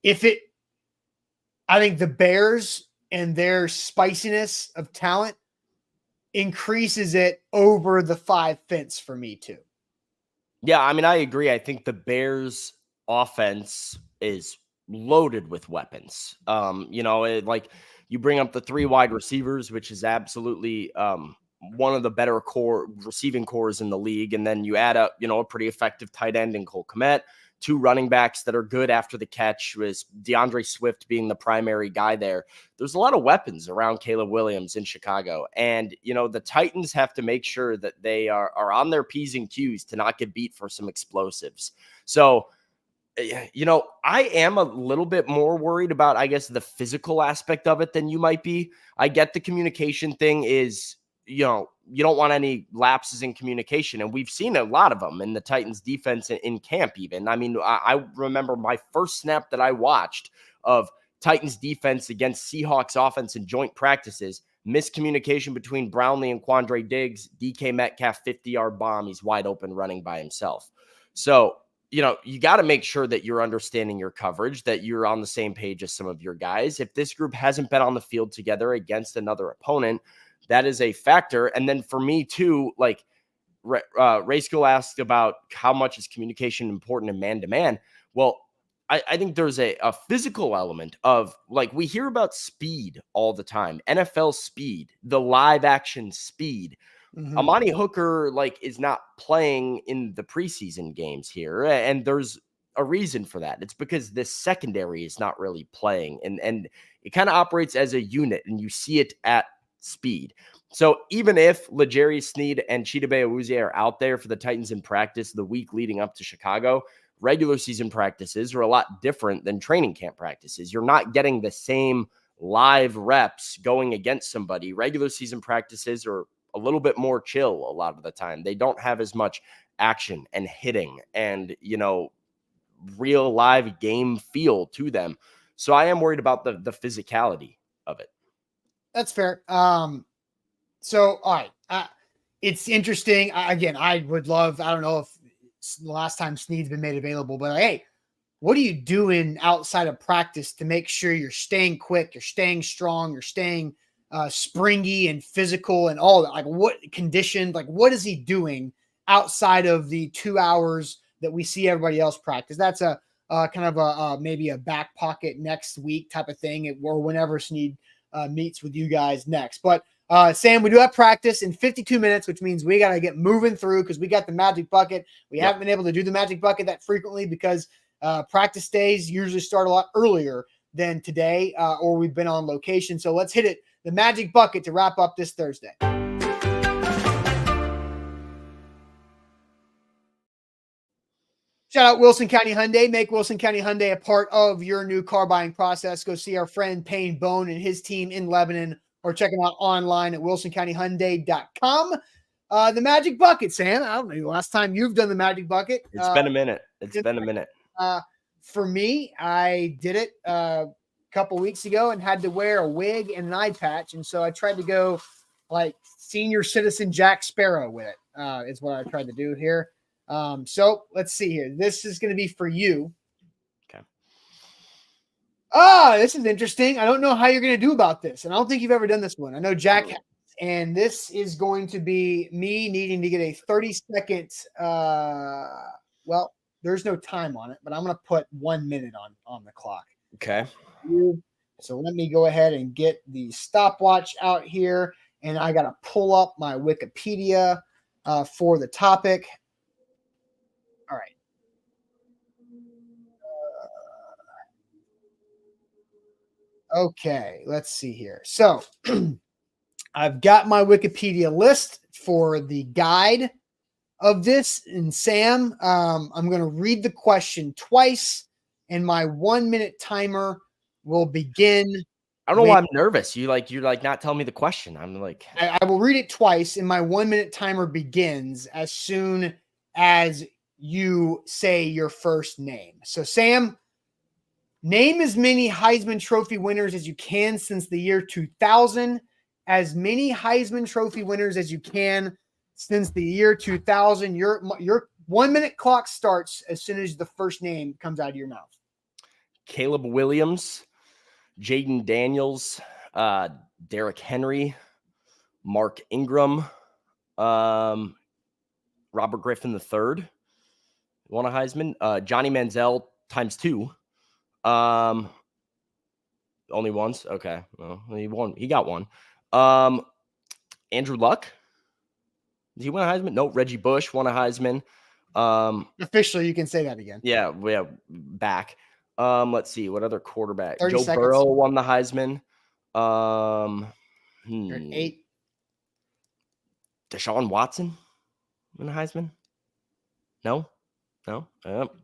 S1: I think the Bears and their spiciness of talent increases it over the 5 fence for me too.
S2: Yeah, I mean, I agree. I think the Bears offense is loaded with weapons. You bring up the 3 wide receivers, which is absolutely one of the better receiving cores in the league. And then you add up, a pretty effective tight end in Cole Kmet, 2 running backs that are good after the catch, with DeAndre Swift being the primary guy there. There's a lot of weapons around Caleb Williams in Chicago. And, the Titans have to make sure that they are on their P's and Q's to not get beat for some explosives. So, I am a little bit more worried about, I guess, the physical aspect of it than you might be. I get the communication thing is, you don't want any lapses in communication. And we've seen a lot of them in the Titans defense in camp even. I mean, I remember my first snap that I watched of Titans defense against Seahawks offense in joint practices. miscommunication between Brownlee and Quandre Diggs, DK Metcalf, 50-yard bomb. He's wide open running by himself. So, you got to make sure that you're understanding your coverage, that you're on the same page as some of your guys. If this group hasn't been on the field together against another opponent, that is a factor. And then for me too, like Ray School asked about how much is communication important in man-to-man. Well, I think there's a physical element of, like, we hear about speed all the time, NFL speed, the live action speed.
S1: Mm-hmm.
S2: Amani Hooker, is not playing in the preseason games here. And there's a reason for that. It's because this secondary is not really playing, and it kind of operates as a unit, and you see it at speed. So even if L'Jarius Sneed and Chidobe Awuzie are out there for the Titans in practice the week leading up to Chicago, regular season practices are a lot different than training camp practices. You're not getting the same live reps going against somebody. Regular season practices are a little bit more chill a lot of the time. They don't have as much action and hitting and, real live game feel to them. So I am worried about the physicality of it.
S1: That's fair. So, all right. It's interesting. Again, I would love, I don't know if the last time Sneed's been made available, but hey, what are you doing outside of practice to make sure you're staying quick, you're staying strong, you're staying springy and physical and all that? Like, what condition, what is he doing outside of the 2 hours that we see everybody else practice? That's a kind of a maybe a back pocket next week type of thing, or whenever Sneed meets with you guys next. But Sam, we do have practice in 52 minutes, which means we got to get moving through because we got the magic bucket. We haven't been able to do the magic bucket that frequently because practice days usually start a lot earlier than today, or we've been on location. So let's hit it, the magic bucket, to wrap up this Thursday. Shout out Wilson County Hyundai. Make Wilson County Hyundai a part of your new car buying process. Go see our friend Payne Bone and his team in Lebanon, or check them out online at wilsoncountyhyundai.com. The magic bucket, Sam. I don't know the last time you've done the magic bucket.
S2: It's been a minute. It's been a minute.
S1: For me, I did it a couple weeks ago and had to wear a wig and an eye patch. And so I tried to go like senior citizen Jack Sparrow with it, is what I tried to do here. So let's see here. This is going to be for you.
S2: Okay.
S1: This is interesting. I don't know how you're going to do about this. And I don't think you've ever done this one. I know Jack has, and this is going to be me needing to get a 30-second, well, there's no time on it, but I'm going to put 1 minute on the clock.
S2: Okay.
S1: So let me go ahead and get the stopwatch out here, and I got to pull up my Wikipedia for the topic. All right. Okay, let's see here. So I've got my Wikipedia list for the guide of this. And Sam, I'm going to read the question twice, and my 1 minute timer will begin.
S2: I don't know why I'm nervous. You're not telling me the question. I'm like,
S1: I will read it twice, and my 1 minute timer begins as soon as you say your first name. So Sam, name as many Heisman Trophy winners as you can since the year 2000. As many Heisman Trophy winners as you can since the year 2000. Your 1 minute clock starts as soon as the first name comes out of your mouth.
S2: Caleb Williams, Jaden Daniels, Derrick Henry, Mark Ingram, Robert Griffin III won a Heisman. Johnny Manziel times 2. Only once. Okay. Well, he won. He got one. Andrew Luck. Did he win a Heisman? No. Reggie Bush won a Heisman.
S1: Officially, you can say that again.
S2: Yeah. Back. Let's see. What other quarterback?
S1: 30
S2: Joe
S1: seconds.
S2: Burrow won the Heisman.
S1: You're at 8.
S2: Deshaun Watson won the Heisman? No.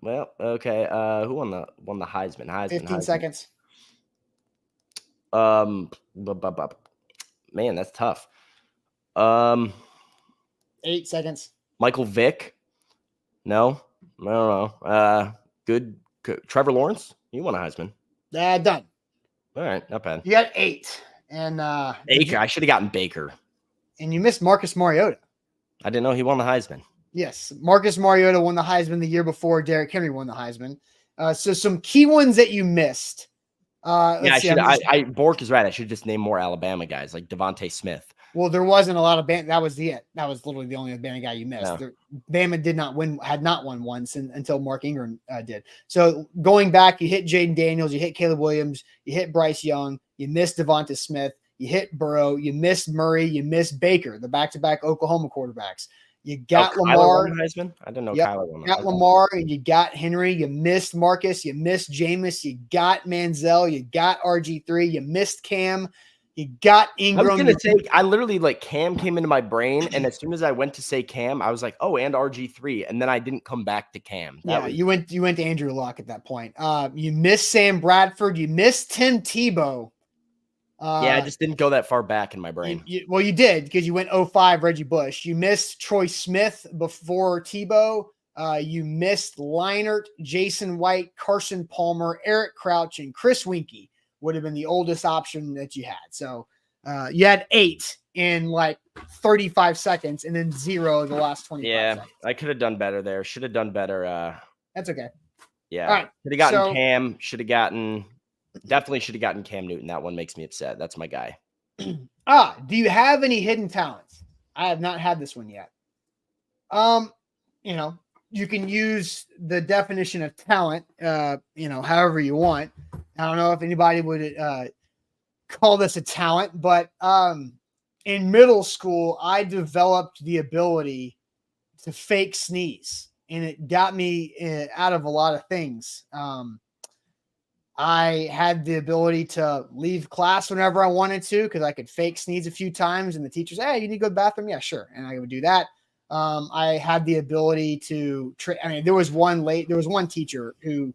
S2: Well, okay. Who won the Heisman?
S1: 15 seconds.
S2: Man, that's tough.
S1: 8 seconds.
S2: Michael Vick? No, I don't know. Good. Trevor Lawrence? He won a Heisman.
S1: Done.
S2: All right, not bad.
S1: You got 8. And
S2: Baker. I should have gotten Baker.
S1: and you missed Marcus Mariota.
S2: I didn't know he won the Heisman.
S1: Yes, Marcus Mariota won the Heisman the year before Derrick Henry won the Heisman. So some key ones that you missed.
S2: Yeah, Bork is right. I should just name more Alabama guys like Devontae Smith.
S1: Well, there wasn't a lot of Bama. That was it. That was literally the only Bama guy you missed.
S2: Yeah.
S1: Bama had not won once until Mark Ingram did. So going back, you hit Jaden Daniels, you hit Caleb Williams, you hit Bryce Young, you missed Devonta Smith, you hit Burrow, you missed Murray, you missed Baker, the back-to-back Oklahoma quarterbacks. You got Lamar.
S2: Heisman? I didn't know
S1: Yep.
S2: Kyler won.
S1: You got Lamar and you got Henry. You missed Marcus. You missed Jameis. You got Manziel. You got RG3. You missed Cam. You got Ingram.
S2: I was going to say, I literally Cam came into my brain. And as soon as I went to say Cam, I was like, oh, and RG3. And then I didn't come back to Cam.
S1: You went to Andrew Luck at that point. You missed Sam Bradford. You missed Tim Tebow.
S2: I just didn't go that far back in my brain.
S1: You did because you went 05 Reggie Bush. You missed Troy Smith before Tebow. You missed Leinart, Jason White, Carson Palmer, Eric Crouch, and Chris Winkie would have been the oldest option that you had. So you had 8 in 35 seconds and then 0 the last 25 seconds.
S2: I could have done better there. Should have done better.
S1: That's okay.
S2: Yeah.
S1: All right.
S2: Should have gotten Cam. Definitely should have gotten Cam Newton. That one makes me upset. That's my guy.
S1: Do you have any hidden talents? I have not had this one yet. You can use the definition of talent, however you want. I don't know if anybody would call this a talent, but in middle school, I developed the ability to fake sneeze, and it got me out of a lot of things. I had the ability to leave class whenever I wanted to because I could fake sneeze a few times, and the teacher's, hey, you need to go to the bathroom? Yeah, sure. And I would do that. I had the ability to there was one teacher who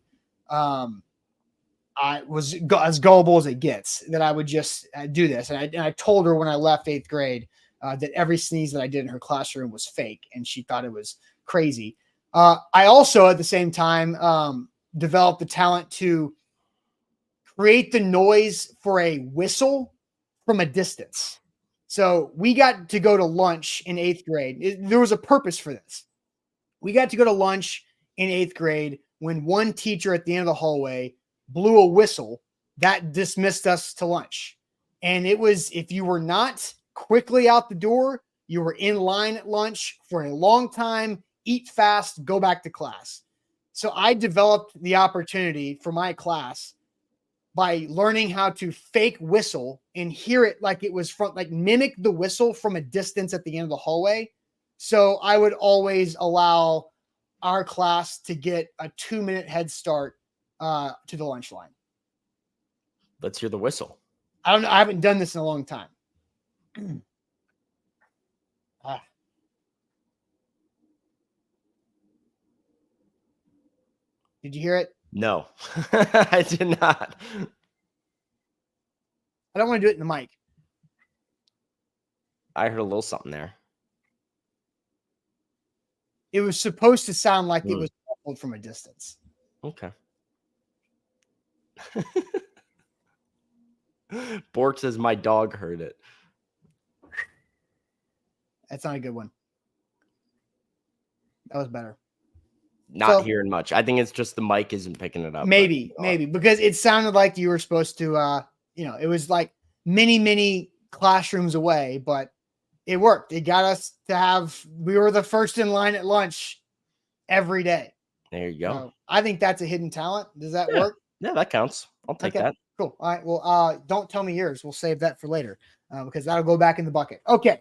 S1: I was as gullible as it gets that I would just do this. And I told her when I left 8th grade that every sneeze that I did in her classroom was fake, and she thought it was crazy. I also, at the same time, developed the talent to create the noise for a whistle from a distance. So we got to go to lunch in 8th grade. There was a purpose for this. We got to go to lunch in 8th grade when one teacher at the end of the hallway blew a whistle that dismissed us to lunch. And it was, if you were not quickly out the door, you were in line at lunch for a long time, eat fast, go back to class. So I developed the opportunity for my class by learning how to fake whistle and hear it like it was mimic the whistle from a distance at the end of the hallway. So I would always allow our class to get a 2-minute head start to the lunch line.
S2: Let's hear the whistle.
S1: I don't know. I haven't done this in a long time. Did you hear it?
S2: No, I did not.
S1: I don't want to do it in the mic.
S2: I heard a little something there.
S1: It was supposed to sound like it was muffled from a distance.
S2: Okay. Bork says my dog heard it.
S1: That's not a good one. That was better.
S2: Not hearing much. I think it's just the mic isn't picking it up.
S1: Maybe because it sounded like you were supposed to, it was like many classrooms away, but it worked. It got us to we were the first in line at lunch every day.
S2: There you go.
S1: So I think that's a hidden talent. Does that work?
S2: Yeah, that counts. I'll take that.
S1: Cool. All right. Well, don't tell me yours. We'll save that for later because that'll go back in the bucket. Okay.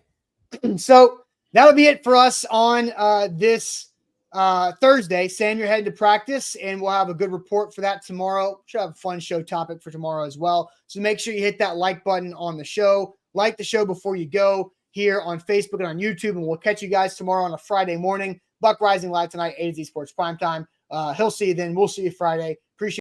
S1: So that'll be it for us on this Thursday. Sam, you're heading to practice, and we'll have a good report for that tomorrow. Should have a fun show topic for tomorrow as well. So make sure you hit that like button on the show. Like the show before you go here on Facebook and on YouTube, and we'll catch you guys tomorrow on a Friday morning. Buck Rising live tonight, A to Z Sports Primetime. He'll see you then. We'll see you Friday. Appreciate